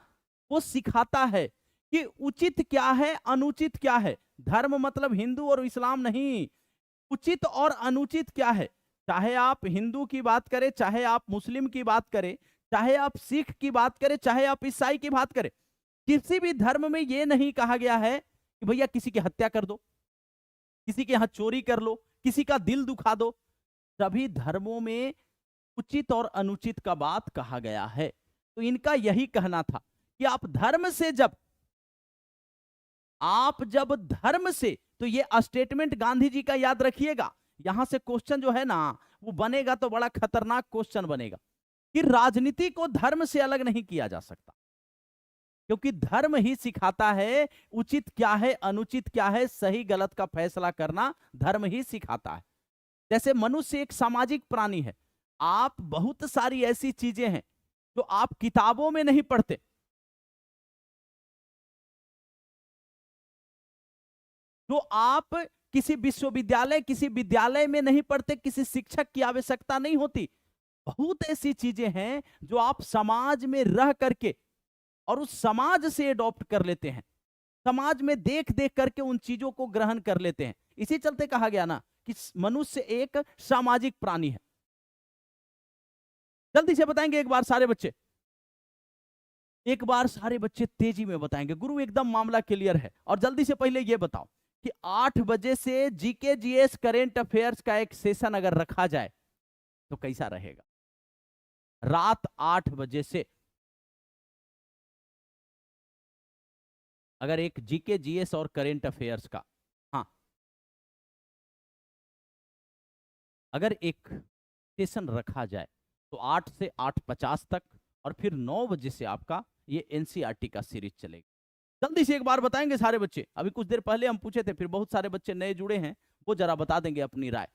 वो सिखाता है कि उचित क्या है, अनुचित क्या है। धर्म मतलब हिंदू और इस्लाम नहीं, उचित और अनुचित क्या है। चाहे आप हिंदू की बात करें, चाहे आप मुस्लिम की बात करें, चाहे आप सिख की बात करें, चाहे आप ईसाई की बात करें, किसी भी धर्म में यह नहीं कहा गया है कि भैया किसी की हत्या कर दो, किसी के यहां चोरी कर लो, किसी का दिल दुखा दो। सभी धर्मों में उचित और अनुचित का बात कहा गया है। तो इनका यही कहना था कि आप धर्म से जब धर्म से, तो ये स्टेटमेंट गांधी जी का याद रखिएगा। यहां से क्वेश्चन जो है ना वो बनेगा तो बड़ा खतरनाक क्वेश्चन बनेगा कि राजनीति को धर्म से अलग नहीं किया जा सकता, क्योंकि धर्म ही सिखाता है उचित क्या है, अनुचित क्या है, सही गलत का फैसला करना धर्म ही सिखाता है। जैसे मनुष्य एक सामाजिक प्राणी है, आप बहुत सारी ऐसी चीजें हैं जो आप किताबों में नहीं पढ़ते, जो आप किसी विश्वविद्यालय, किसी विद्यालय में नहीं पढ़ते, किसी शिक्षक की आवश्यकता नहीं होती। बहुत ऐसी चीजें हैं जो आप समाज में रह करके और उस समाज से अडॉप्ट कर लेते हैं, समाज में देख देख करके उन चीजों को ग्रहण कर लेते हैं। इसी चलते कहा गया ना कि मनुष्य एक सामाजिक प्राणी है। जल्दी से बताएंगे एक बार सारे बच्चे, एक बार सारे बच्चे तेजी में बताएंगे। गुरु एकदम मामला क्लियर है। और जल्दी से पहले ये बताओ कि 8 बजे से जीके जीएस करेंट अफेयर्स का एक सेशन अगर रखा जाए तो कैसा रहेगा? रात 8 बजे से अगर एक जीके जीएस और करेंट अफेयर्स का, हाँ, अगर एक सेशन रखा जाए तो 8 से 8:50 तक, और फिर 9 बजे से आपका ये एनसीईआरटी का सीरीज चलेगा। जल्दी से एक बार बताएंगे सारे बच्चे। अभी कुछ देर पहले हम पूछे थे, फिर बहुत सारे बच्चे नए जुड़े हैं, वो जरा बता देंगे अपनी राय।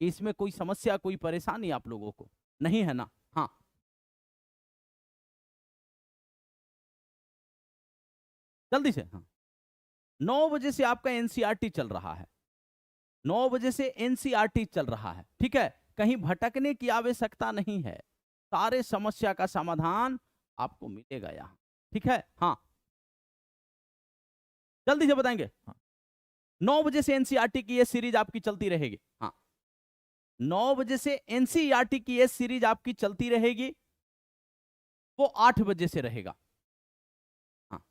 इसमें कोई समस्या, कोई परेशानी आप लोगों को नहीं है ना? हाँ, जल्दी से। हाँ, 9 बजे से आपका एनसीईआरटी चल रहा है, 9 बजे से एनसीईआरटी चल रहा है, ठीक है? कहीं भटकने की आवश्यकता नहीं है, सारे समस्या का समाधान आपको मिलेगा यहाँ, ठीक है? हाँ, जल्दी से बताएंगे। हाँ, 9 बजे से एनसीईआरटी की ये सीरीज आपकी चलती रहेगी। हाँ, 9 बजे से एनसीईआरटी की ये सीरीज आपकी चलती रहेगी, वो 8 बजे से रहेगा। हाँ,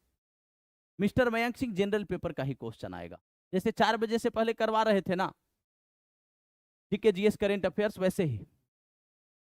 mister Mayank Singh general paper का ही क्वेश्चन आएगा, जैसे 4 बजे से पहले करवा रहे थे ना जीके जीएस करेंट अफेयर्स, वैसे ही।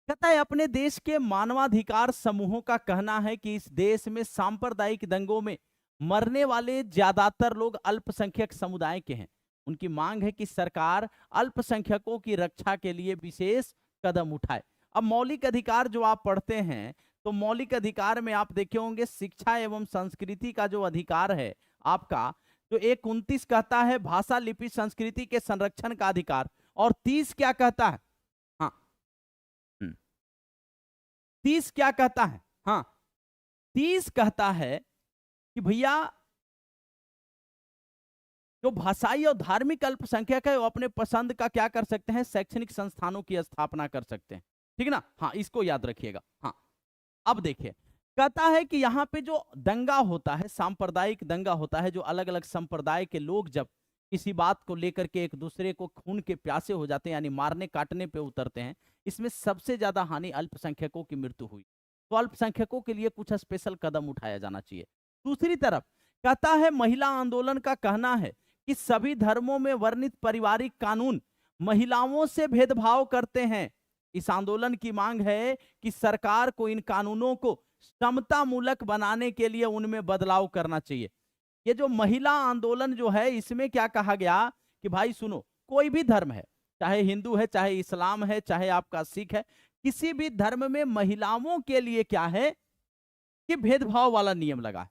कहता है अपने देश के मानवाधिकार समूहों का कहना है कि इस देश में सांप्रदायिक दंगों में मरने वाले ज्यादातर लोग अल्पसंख्यक समुदाय के हैं। उनकी मांग है कि सरकार अल्पसंख्यकों की रक्षा के लिए विशेष कदम उठाए। अब मौलिक अधिकार जो आप पढ़ते हैं, तो मौलिक अधिकार में आप देखे होंगे शिक्षा एवं संस्कृति का जो अधिकार है आपका, जो 129 कहता है भाषा लिपि संस्कृति के संरक्षण का अधिकार, और 30 क्या कहता है? हाँ, 30 क्या कहता है? हाँ, 30 कहता है कि भैया जो भाषाई और धार्मिक अल्पसंख्यक है वो अपने पसंद का क्या कर सकते हैं? शैक्षणिक संस्थानों की स्थापना कर सकते हैं, ठीक है ना? हाँ, इसको याद रखिएगा। हाँ, अब देखिए, कहता है कि यहाँ पे जो दंगा होता है, सांप्रदायिक दंगा होता है, जो अलग अलग संप्रदाय के लोग जब किसी बात को लेकर के एक दूसरे को खून के प्यासे हो जाते हैं, यानी मारने काटने पे उतरते हैं, इसमें सबसे ज्यादा हानि अल्पसंख्यकों की मृत्यु हुई। तो अल्पसंख्यकों के लिए कुछ स्पेशल कदम उठाया जाना चाहिए। दूसरी तरफ कहता है महिला आंदोलन का कहना है कि सभी धर्मों में वर्णित पारिवारिक कानून महिलाओं से भेदभाव करते हैं। इस आंदोलन की मांग है कि सरकार को इन कानूनों को समता मूलक बनाने के लिए उनमें बदलाव करना चाहिए। ये जो महिला आंदोलन जो है, इसमें क्या कहा गया कि भाई सुनो, कोई भी धर्म है, चाहे हिंदू है, चाहे इस्लाम है, चाहे आपका सिख है, किसी भी धर्म में महिलाओं के लिए क्या है कि भेदभाव वाला नियम लगा है।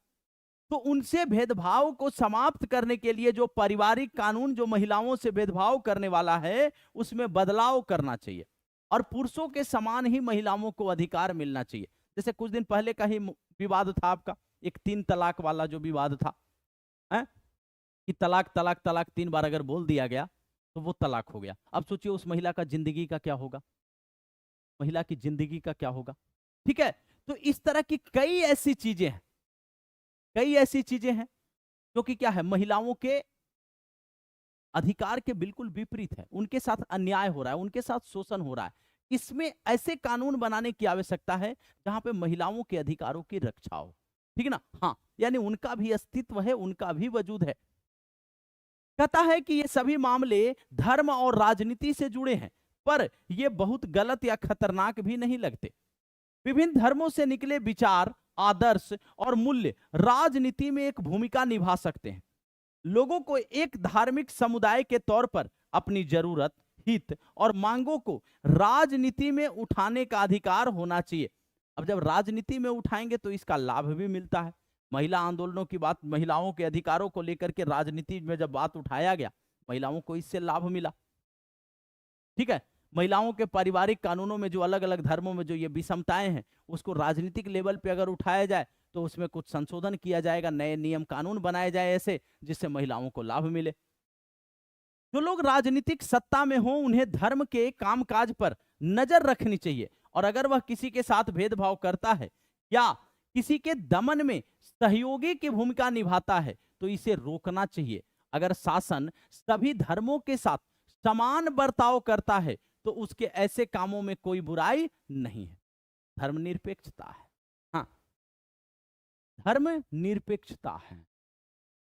तो उनसे भेदभाव को समाप्त करने के लिए जो पारिवारिक कानून जो महिलाओं से भेदभाव करने वाला है, उसमें बदलाव करना चाहिए, और पुरुषों के समान ही महिलाओं को अधिकार मिलना चाहिए। जैसे कुछ दिन पहले का ही विवाद था आपका, एक 3 तलाक वाला जो विवाद था, है? कि तलाक तलाक तलाक 3 बार अगर बोल दिया गया तो वो तलाक हो गया। अब सोचिए उस महिला का जिंदगी का क्या होगा, महिला की जिंदगी का क्या होगा, ठीक है? तो इस तरह की कई ऐसी चीजें हैं, कई ऐसी चीजें हैं जो कि क्या है, महिलाओं के अधिकार के बिल्कुल विपरीत है, उनके साथ अन्याय हो रहा है, उनके साथ शोषण हो रहा है। इसमें ऐसे कानून बनाने की आवश्यकता है जहां पे महिलाओं के अधिकारों की रक्षा हो, ठीक है ना? हाँ, यानी उनका भी अस्तित्व है, उनका भी वजूद है। कहता है कि ये सभी मामले धर्म और राजनीति से जुड़े हैं, पर ये बहुत गलत या खतरनाक भी नहीं लगते। विभिन्न धर्मों से निकले विचार, आदर्श और मूल्य राजनीति में एक भूमिका निभा सकते हैं। लोगों को एक धार्मिक समुदाय के तौर पर अपनी जरूरत, हित और मांगों को राजनीति में उठाने का अधिकार होना चाहिए। अब जब राजनीति में उठाएंगे तो इसका लाभ भी मिलता है। महिला आंदोलनों की बात, महिलाओं के अधिकारों को लेकर के राजनीति में जब बात उठाया गया, महिलाओं को इससे लाभ मिला। ठीक है। महिलाओं के पारिवारिक कानूनों में जो अलग अलग धर्मों में जो ये विषमताएं हैं, उसको राजनीतिक लेवल पे अगर उठाया जाए तो उसमें कुछ संशोधन किया जाएगा, नए नियम कानून बनाए जाए ऐसे जिससे महिलाओं को लाभ मिले। जो लोग राजनीतिक सत्ता में हो उन्हें धर्म के कामकाज पर नजर रखनी चाहिए, और अगर वह किसी के साथ भेदभाव करता है या किसी के दमन में सहयोगी की भूमिका निभाता है तो इसे रोकना चाहिए। अगर शासन सभी धर्मों के साथ समान बर्ताव करता है तो उसके ऐसे कामों में कोई बुराई नहीं है। धर्मनिरपेक्षता है। हाँ, धर्मनिरपेक्षता है।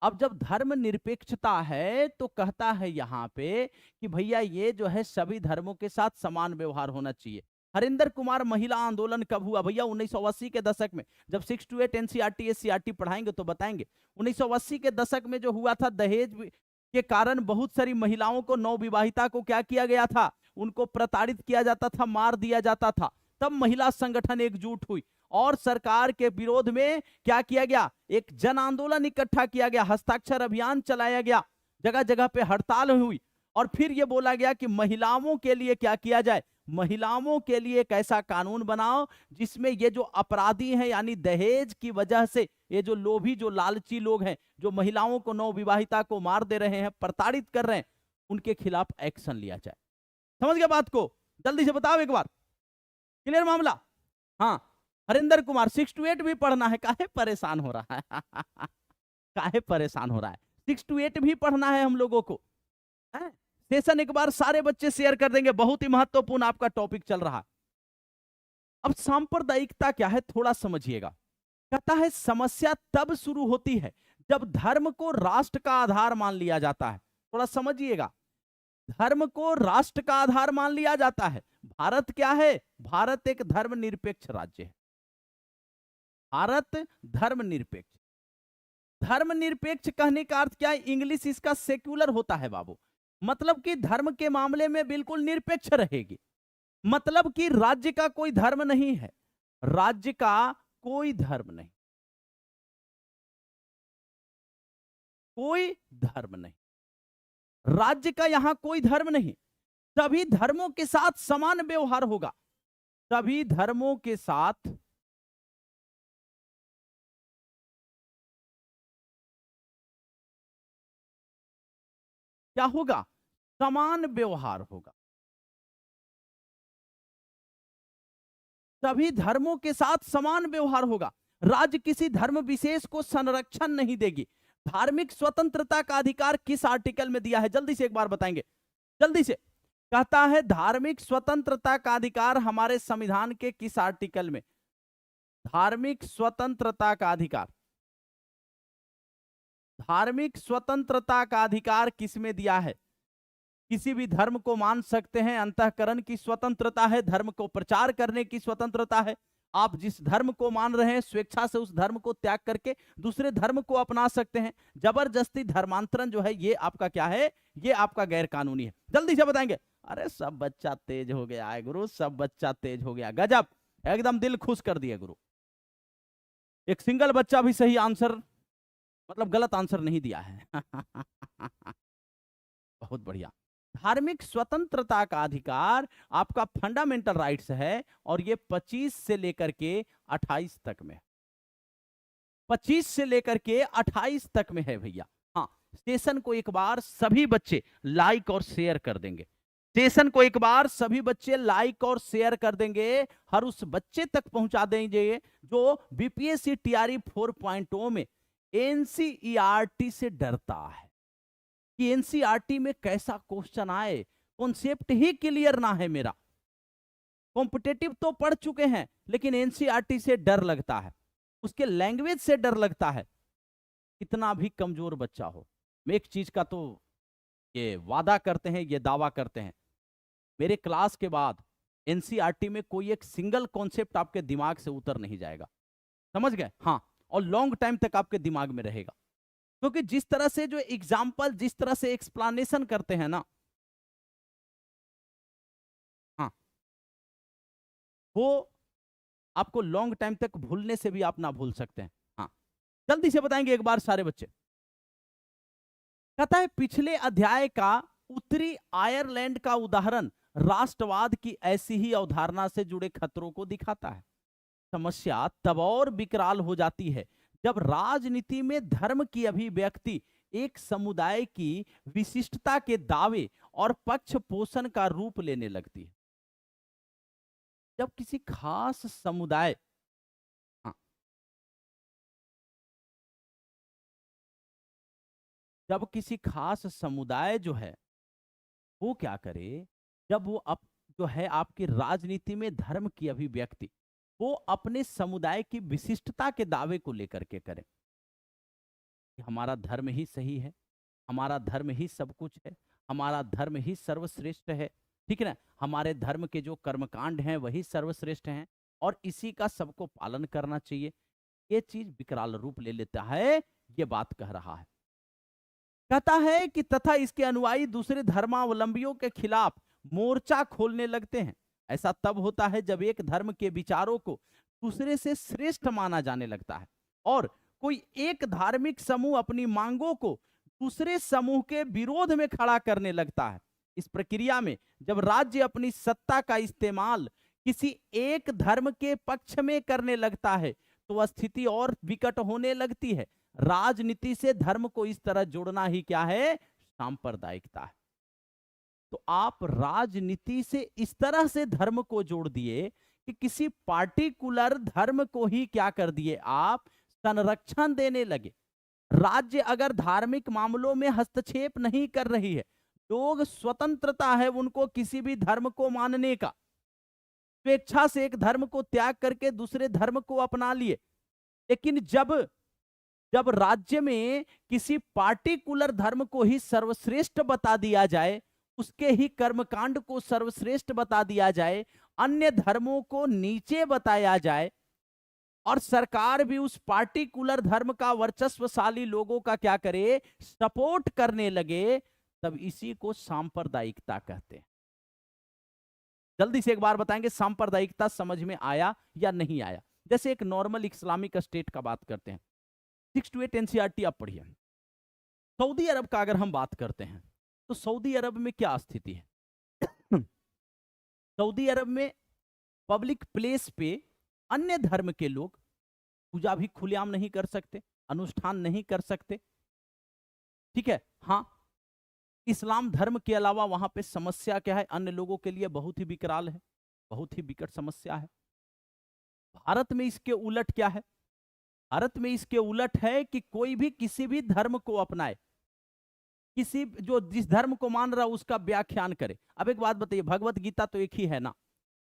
अब जब धर्मनिरपेक्षता है तो कहता है यहां पे कि भैया ये जो है सभी धर्मों के साथ समान व्यवहार होना चाहिए। हरिंदर कुमार महिला आंदोलन कब हुआ भैया? 1980 के दशक में। जब 6 to 8 एनसीईआरटी एससीईआरटी पढ़ाएंगे तो बताएंगे। 1980 के दशक में जो हुआ था, दहेज के कारण बहुत सारी महिलाओं को, नवविवाहिता को क्या किया गया था? उनको प्रताड़ित किया जाता था, मार दिया जाता था। तब महिला संगठन एकजुट हुई और सरकार के विरोध में क्या किया गया? एक जन आंदोलन इकट्ठा किया गया, हस्ताक्षर अभियान चलाया गया, जगह जगह पे हड़ताल हुई और फिर यह बोला गया कि महिलाओं के लिए क्या किया जाए? महिलाओं के लिए एक ऐसा कानून बनाओ जिसमें ये जो अपराधी हैं, यानी दहेज की वजह से ये जो लोभी, जो लालची लोग हैं, जो महिलाओं को, नवविवाहिता को मार दे रहे हैं, प्रताड़ित कर रहे हैं, उनके खिलाफ एक्शन लिया जाए। समझ गया बात को? जल्दी से बताओ एक बार। क्लियर मामला? हाँ, हरिंदर कुमार 6 to 8 भी पढ़ना है। काहे परेशान हो रहा है? काहे परेशान हो रहा है? 6 to 8 भी पढ़ना है हम लोगों को। सेशन एक बार सारे बच्चे शेयर कर देंगे, बहुत ही महत्वपूर्ण आपका टॉपिक चल रहा है। अब सांप्रदायिकता क्या है थोड़ा समझिएगा। कहता है समस्या तब शुरू होती है जब धर्म को राष्ट्र का आधार मान लिया जाता है। थोड़ा समझिएगा, धर्म को राष्ट्र का आधार मान लिया जाता है। भारत क्या है? भारत एक धर्मनिरपेक्ष राज्य है। भारत धर्मनिरपेक्ष। धर्मनिरपेक्ष कहने का अर्थ क्या है? इंग्लिश इसका सेक्युलर होता है बाबू। मतलब कि धर्म के मामले में बिल्कुल निरपेक्ष रहेगी। मतलब कि राज्य का कोई धर्म नहीं है, राज्य का कोई धर्म नहीं, कोई धर्म नहीं, राज्य का यहां कोई धर्म नहीं। सभी धर्मों के साथ समान व्यवहार होगा। सभी धर्मों के साथ क्या होगा? समान व्यवहार होगा। सभी धर्मों के साथ समान व्यवहार होगा। राज्य किसी धर्म विशेष को संरक्षण नहीं देगी। धार्मिक स्वतंत्रता का अधिकार किस आर्टिकल में दिया है? जल्दी से एक बार बताएंगे, जल्दी से। कहता है धार्मिक स्वतंत्रता का अधिकार हमारे संविधान के किस आर्टिकल में? धार्मिक स्वतंत्रता का अधिकार, धार्मिक स्वतंत्रता का अधिकार किसमें दिया है? किसी भी धर्म को मान सकते हैं, अंतःकरण की स्वतंत्रता है, धर्म को प्रचार करने की स्वतंत्रता है। आप जिस धर्म को मान रहे हैं स्वेच्छा से उस धर्म को त्याग करके दूसरे धर्म को अपना सकते हैं। जबरदस्ती धर्मांतरण जो है ये आपका क्या है? ये आपका गैर कानूनी है। जल्दी से बताएंगे। अरे सब बच्चा तेज हो गया है गुरु, सब बच्चा तेज हो गया। गजब, एकदम दिल खुश कर दिया गुरु। एक सिंगल बच्चा भी सही आंसर, मतलब गलत आंसर नहीं दिया है। बहुत बढ़िया। धार्मिक स्वतंत्रता का अधिकार आपका फंडामेंटल राइट्स है और ये 25 से लेकर के 28 तक में, 25 से लेकर के 28 तक में है भैया। हाँ, सेशन को एक बार सभी बच्चे लाइक और शेयर कर देंगे। सेशन को एक बार सभी बच्चे लाइक और शेयर कर देंगे, हर उस बच्चे तक पहुंचा देंगे जो बीपीएससी टीआरई 4.0 में एनसीईआरटी से डरता है कि एनसीईआरटी में कैसा क्वेश्चन आए, कॉन्सेप्ट ही क्लियर ना है मेरा। कॉम्पिटेटिव तो पढ़ चुके हैं लेकिन एनसीईआरटी से डर लगता है, उसके लैंग्वेज से डर लगता है। कितना भी कमजोर बच्चा हो, एक चीज का तो ये वादा करते हैं, ये दावा करते हैं, मेरे क्लास के बाद एनसीईआरटी में कोई एक सिंगल कॉन्सेप्ट आपके दिमाग से उतर नहीं जाएगा। समझ गए? हाँ, और लॉन्ग टाइम तक आपके दिमाग में रहेगा, क्योंकि जिस तरह से जो एग्जाम्पल, जिस तरह से एक्सप्लेनेशन करते हैं ना, हाँ, वो आपको लॉन्ग टाइम तक भूलने से भी आप ना भूल सकते हैं। हाँ, जल्दी से बताएंगे एक बार सारे बच्चे। कहता है पिछले अध्याय का उत्तरी आयरलैंड का उदाहरण राष्ट्रवाद की ऐसी ही अवधारणा से जुड़े खतरों को दिखाता है। समस्या तब और विकराल हो जाती है जब राजनीति में धर्म की अभिव्यक्ति एक समुदाय की विशिष्टता के दावे और पक्ष पोषण का रूप लेने लगती है। जब किसी खास समुदाय हाँ, जब किसी खास समुदाय जो है वो क्या करे, जब वो जो है आपकी राजनीति में धर्म की अभिव्यक्ति वो अपने समुदाय की विशिष्टता के दावे को लेकर के करे कि हमारा धर्म ही सही है, हमारा धर्म ही सब कुछ है, हमारा धर्म ही सर्वश्रेष्ठ है, ठीक है ना, हमारे धर्म के जो कर्मकांड हैं वही सर्वश्रेष्ठ हैं और इसी का सबको पालन करना चाहिए, ये चीज विकराल रूप ले लेता है। ये बात कह रहा है, कहता है कि तथा इसके अनुयायी दूसरे धर्मावलंबियों के खिलाफ मोर्चा खोलने लगते हैं। ऐसा तब होता है जब एक धर्म के विचारों को दूसरे से श्रेष्ठ माना जाने लगता है और कोई एक धार्मिक समूह अपनी मांगों को दूसरे समूह के विरोध में खड़ा करने लगता है। इस प्रक्रिया में जब राज्य अपनी सत्ता का इस्तेमाल किसी एक धर्म के पक्ष में करने लगता है तो स्थिति और विकट होने लगती है। राजनीति से धर्म को इस तरह जोड़ना ही क्या है, सांप्रदायिकता है। तो आप राजनीति से इस तरह से धर्म को जोड़ दिए कि किसी पार्टिकुलर धर्म को ही क्या कर दिए, आप संरक्षण देने लगे। राज्य अगर धार्मिक मामलों में हस्तक्षेप नहीं कर रही है, लोग स्वतंत्रता है उनको किसी भी धर्म को मानने का, स्वेच्छा से एक धर्म को त्याग करके दूसरे धर्म को अपना लिए। लेकिन जब राज्य में किसी पार्टिकुलर धर्म को ही सर्वश्रेष्ठ बता दिया जाए, उसके ही कर्मकांड को सर्वश्रेष्ठ बता दिया जाए, अन्य धर्मों को नीचे बताया जाए और सरकार भी उस पार्टिकुलर धर्म का वर्चस्वशाली लोगों का क्या करे, सपोर्ट करने लगे, तब इसी को सांप्रदायिकता कहते हैं। जल्दी से एक बार बताएंगे सांप्रदायिकता समझ में आया या नहीं आया। जैसे एक नॉर्मल इस्लामिक स्टेट का बात करते हैं, 6 to 8 एनसीईआरटी आप पढ़िए। सऊदी अरब का अगर हम बात करते हैं तो सऊदी अरब में क्या स्थिति है? सऊदी अरब में पब्लिक प्लेस पे अन्य धर्म के लोग पूजा भी खुलेआम नहीं कर सकते, अनुष्ठान नहीं कर सकते, ठीक है। हाँ, इस्लाम धर्म के अलावा वहां पे समस्या क्या है, अन्य लोगों के लिए बहुत ही विकराल है, बहुत ही विकट समस्या है। भारत में इसके उलट क्या है? भारत में इसके उलट है कि कोई भी किसी भी धर्म को अपनाए, किसी जो जिस धर्म को मान रहा उसका व्याख्यान करे। अब एक बात बताइए, भगवत गीता तो एक ही है ना,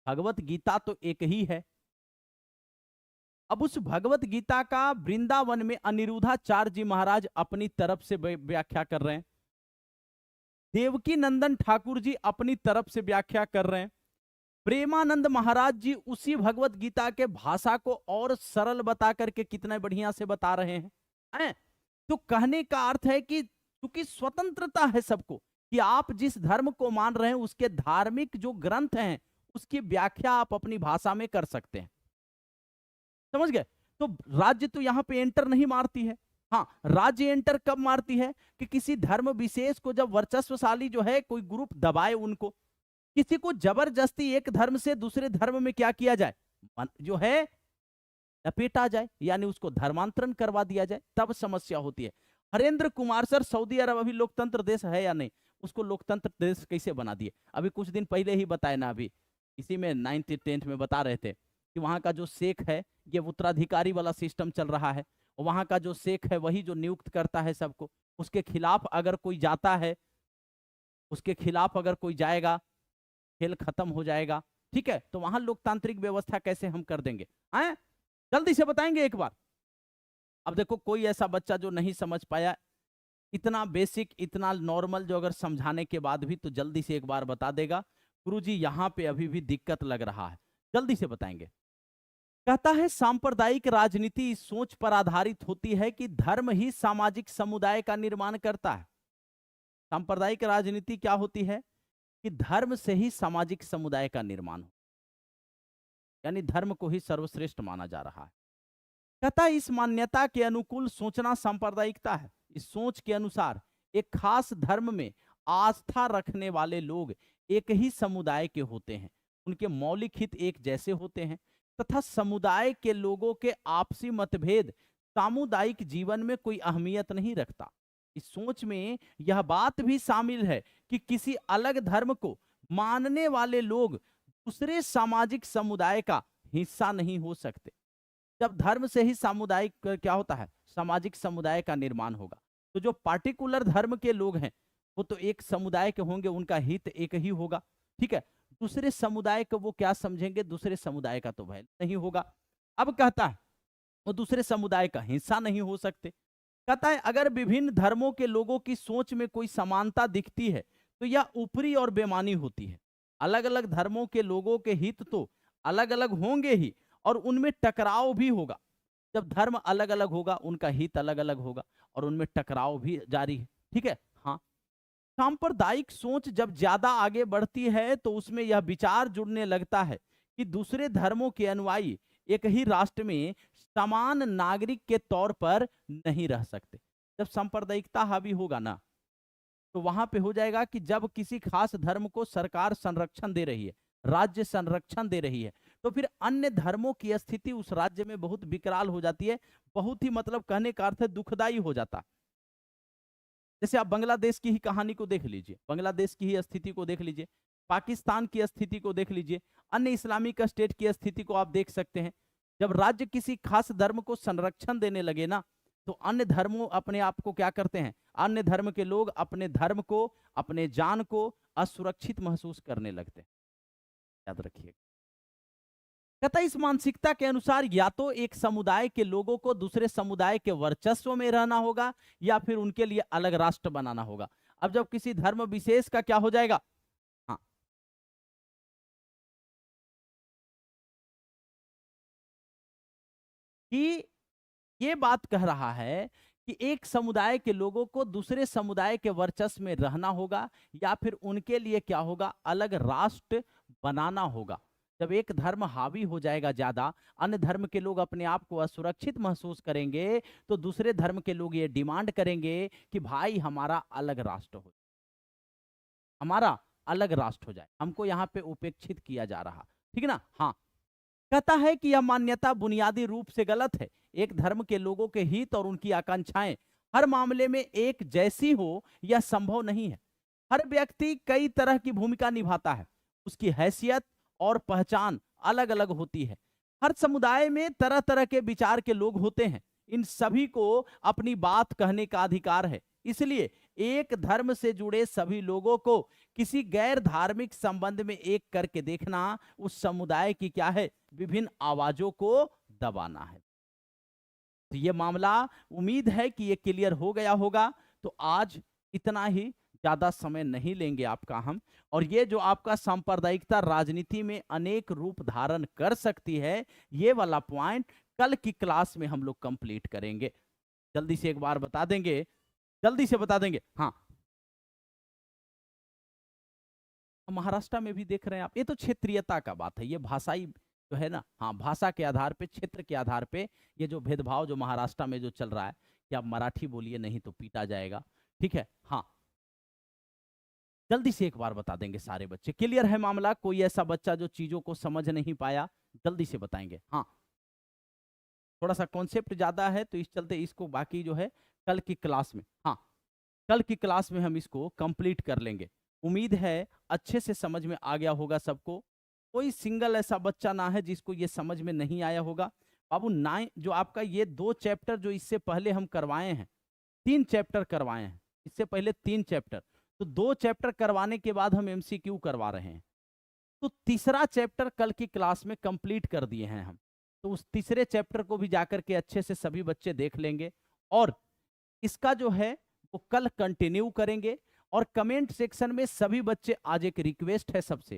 भगवत गीता तो एक ही है। अब उस भगवत गीता का वृंदावन में अनिरुद्धाचार्य जी महाराज अपनी तरफ से व्याख्या कर रहे हैं, देवकी नंदन ठाकुर जी अपनी तरफ से व्याख्या कर रहे हैं, प्रेमानंद महाराज जी उसी भगवत गीता के भाषा को और सरल बता करके कितने बढ़िया से बता रहे हैं। तो कहने का अर्थ है कि क्योंकि स्वतंत्रता है सबको कि आप जिस धर्म को मान रहे हैं उसके धार्मिक जो ग्रंथ हैं उसकी व्याख्या आप अपनी भाषा में कर सकते हैं, समझ गए। तो राज्य तो यहां पे एंटर नहीं मारती है। हाँ, राज्य एंटर कब मारती है कि किसी धर्म विशेष को जब वर्चस्वशाली जो है कोई ग्रुप दबाए, उनको किसी को जबरदस्ती एक धर्म से दूसरे धर्म में क्या किया जाए, जो है लपेटा जाए, यानी उसको धर्मांतरण करवा दिया जाए, तब समस्या होती है। हरेंद्र कुमार सर, सऊदी अरब अभी लोकतंत्र देश है या नहीं, उसको लोकतंत्र देश कैसे बना दिए? अभी कुछ दिन पहले ही बताए ना, अभी इसी में 9th 10th में बता रहे थे कि वहां का जो शेख है ये उत्तराधिकारी वाला सिस्टम चल रहा है, वहां का जो शेख है वही जो नियुक्त करता है सबको, उसके खिलाफ अगर कोई जाता है, उसके खिलाफ अगर कोई जाएगा, खेल खत्म हो जाएगा, ठीक है। तो वहां लोकतांत्रिक व्यवस्था कैसे हम कर देंगे, आए जल्दी से बताएंगे एक बार। अब देखो, कोई ऐसा बच्चा जो नहीं समझ पाया, इतना बेसिक इतना नॉर्मल जो अगर समझाने के बाद भी तो जल्दी से एक बार बता देगा, गुरुजी यहां पे अभी भी दिक्कत लग रहा है, जल्दी से बताएंगे। कहता है सांप्रदायिक राजनीति इस सोच पर आधारित होती है कि धर्म ही सामाजिक समुदाय का निर्माण करता है। सांप्रदायिक राजनीति क्या होती है कि धर्म से ही सामाजिक समुदाय का निर्माण हो, यानी धर्म को ही सर्वश्रेष्ठ माना जा रहा है। कहता है इस मान्यता के अनुकूल सोचना सांप्रदायिकता है। इस सोच के अनुसार एक खास धर्म में आस्था रखने वाले लोग एक ही समुदाय के होते हैं, उनके मौलिक हित एक जैसे होते हैं तथा समुदाय के लोगों के आपसी मतभेद सामुदायिक जीवन में कोई अहमियत नहीं रखता। इस सोच में यह बात भी शामिल है कि किसी अलग धर्म को मानने वाले लोग दूसरे सामाजिक समुदाय का हिस्सा नहीं हो सकते। जब धर्म से ही सामुदायिक क्या होता है, सामाजिक समुदाय का निर्माण होगा। तो जो पार्टिकुलर धर्म के लोग हैं वो तो एक समुदाय के होंगे, उनका हित एक ही होगा, ठीक है। दूसरे समुदाय को वो क्या समझेंगे, दूसरे समुदाय का तो भय नहीं होगा। अब कहता है वो दूसरे समुदाय का हिस्सा नहीं हो सकते। कहता है अगर विभिन्न धर्मों के लोगों की सोच में कोई समानता दिखती है तो यह ऊपरी और बेमानी होती है। अलग अलग धर्मों के लोगों के हित तो अलग अलग होंगे ही और उनमें टकराव भी होगा। जब धर्म अलग अलग होगा उनका हित अलग अलग होगा और उनमें टकराव भी जारी है, ठीक है। हाँ, सांप्रदायिक सोच जब ज्यादा आगे बढ़ती है तो उसमें यह विचार जुड़ने लगता है कि दूसरे धर्मों के अनुयायी एक ही राष्ट्र में समान नागरिक के तौर पर नहीं रह सकते। जब सांप्रदायिकता हावी होगा ना तो वहां पे हो जाएगा कि जब किसी खास धर्म को सरकार संरक्षण दे रही है, राज्य संरक्षण दे रही है, तो फिर अन्य धर्मों की स्थिति उस राज्य में बहुत विकराल हो जाती है। बहुत ही मतलब कहने का अर्थ है दुखदाई हो जाता। जैसे आप बांग्लादेश की ही कहानी को देख लीजिए, बांग्लादेश की ही स्थिति को देख लीजिए, पाकिस्तान की स्थिति को देख लीजिए, अन्य इस्लामिक स्टेट की स्थिति को आप देख सकते हैं। जब राज्य किसी खास धर्म को संरक्षण देने लगे ना तो अन्य धर्मों अपने आप को क्या करते हैं, अन्य धर्म के लोग अपने धर्म को, अपने जान को असुरक्षित महसूस करने लगते हैं। याद रखिए, कहता इस मानसिकता के अनुसार या तो एक समुदाय के लोगों को दूसरे समुदाय के वर्चस्व में रहना होगा या फिर उनके लिए अलग राष्ट्र बनाना होगा। अब जब किसी धर्म विशेष का क्या हो जाएगा, हाँ, कि ये बात कह रहा है कि एक समुदाय के लोगों को दूसरे समुदाय के वर्चस्व में रहना होगा या फिर उनके लिए क्या होगा, अलग राष्ट्र बनाना होगा। जब एक धर्म हावी हो जाएगा ज्यादा, अन्य धर्म के लोग अपने आप को असुरक्षित महसूस करेंगे तो दूसरे धर्म के लोग ये डिमांड करेंगे कि भाई हमारा अलग राष्ट्र हो, हमारा अलग राष्ट्र हो जाए, हमको यहाँ पे उपेक्षित किया जा रहा, ठीक है ना। हाँ, कहता है कि यह मान्यता बुनियादी रूप से गलत है। एक धर्म के लोगों के हित और उनकी आकांक्षाएं हर मामले में एक जैसी हो यह संभव नहीं है। हर व्यक्ति कई तरह की भूमिका निभाता है, उसकी हैसियत और पहचान अलग अलग होती है। हर समुदाय में तरह तरह के विचार के लोग होते हैं, इन सभी को अपनी बात कहने का अधिकार है। इसलिए एक धर्म से जुड़े सभी लोगों को किसी गैर धार्मिक संबंध में एक करके देखना उस समुदाय की क्या है, विभिन्न आवाजों को दबाना है। तो ये मामला उम्मीद है कि ये क्लियर हो गया होगा। तो आज इतना ही, ज्यादा समय नहीं लेंगे आपका हम। और ये जो आपका सांप्रदायिकता राजनीति में अनेक रूप धारण कर सकती है, ये वाला पॉइंट कल की क्लास में हम लोग कंप्लीट करेंगे। जल्दी से एक बार बता देंगे, जल्दी से बता देंगे। हाँ, महाराष्ट्र में भी देख रहे हैं आप, ये तो क्षेत्रीयता का बात है, ये भाषाई जो है ना, हाँ, भाषा के आधार पे, क्षेत्र के आधार पे ये जो भेदभाव जो महाराष्ट्र में जो चल रहा है कि आप मराठी बोलिए नहीं तो पीटा जाएगा, ठीक है। हाँ, जल्दी से एक बार बता देंगे सारे बच्चे, क्लियर है मामला। कोई ऐसा बच्चा जो चीजों को समझ नहीं पाया, जल्दी से बताएंगे। हाँ, थोड़ा सा कॉन्सेप्ट ज्यादा है तो इस चलते इसको बाकी जो है कल की क्लास में, हाँ, कल की क्लास में हम इसको कंप्लीट कर लेंगे। उम्मीद है अच्छे से समझ में आ गया होगा सबको। कोई सिंगल ऐसा बच्चा ना है जिसको ये समझ में नहीं आया होगा। बाबू 9 जो आपका ये 2 चैप्टर जो इससे पहले हम करवाए हैं, 3 चैप्टर करवाए हैं इससे पहले, 3 चैप्टर, तो 2 चैप्टर करवाने के बाद हम एमसीक्यू करवा रहे हैं। तो तीसरा चैप्टर कल की क्लास में कंप्लीट कर दिए हैं हम। तो उस तीसरे चैप्टर को भी जाकर के अच्छे से सभी बच्चे देख लेंगे और इसका जो है वो कल कंटिन्यू करेंगे। और कमेंट सेक्शन में सभी बच्चे, आज एक रिक्वेस्ट है सबसे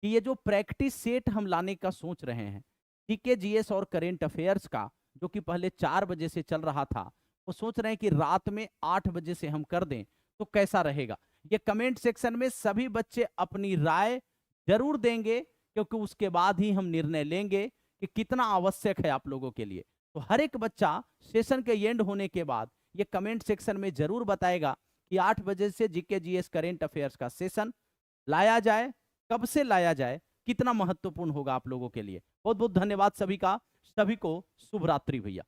कि ये जो प्रैक्टिस सेट हम लाने का सोच रहे हैं, जीके जीएस और करेंट अफेयर्स का, जो कि पहले 4 बजे से चल रहा था, वो सोच रहे हैं कि रात में 8 बजे से हम कर दें तो कैसा रहेगा। ये कमेंट सेक्शन में सभी बच्चे अपनी राय जरूर देंगे, क्योंकि उसके बाद ही हम निर्णय लेंगे कि कितना आवश्यक है आप लोगों के लिए। तो हर एक बच्चा सेशन के एंड होने के बाद ये कमेंट सेक्शन में जरूर बताएगा कि 8 बजे से जीके जीएस करेंट अफेयर्स का सेशन लाया जाए, कब से लाया जाए, कितना महत्वपूर्ण होगा आप लोगों के लिए। बहुत बहुत धन्यवाद सभी का, सभी को शुभ रात्रि भैया।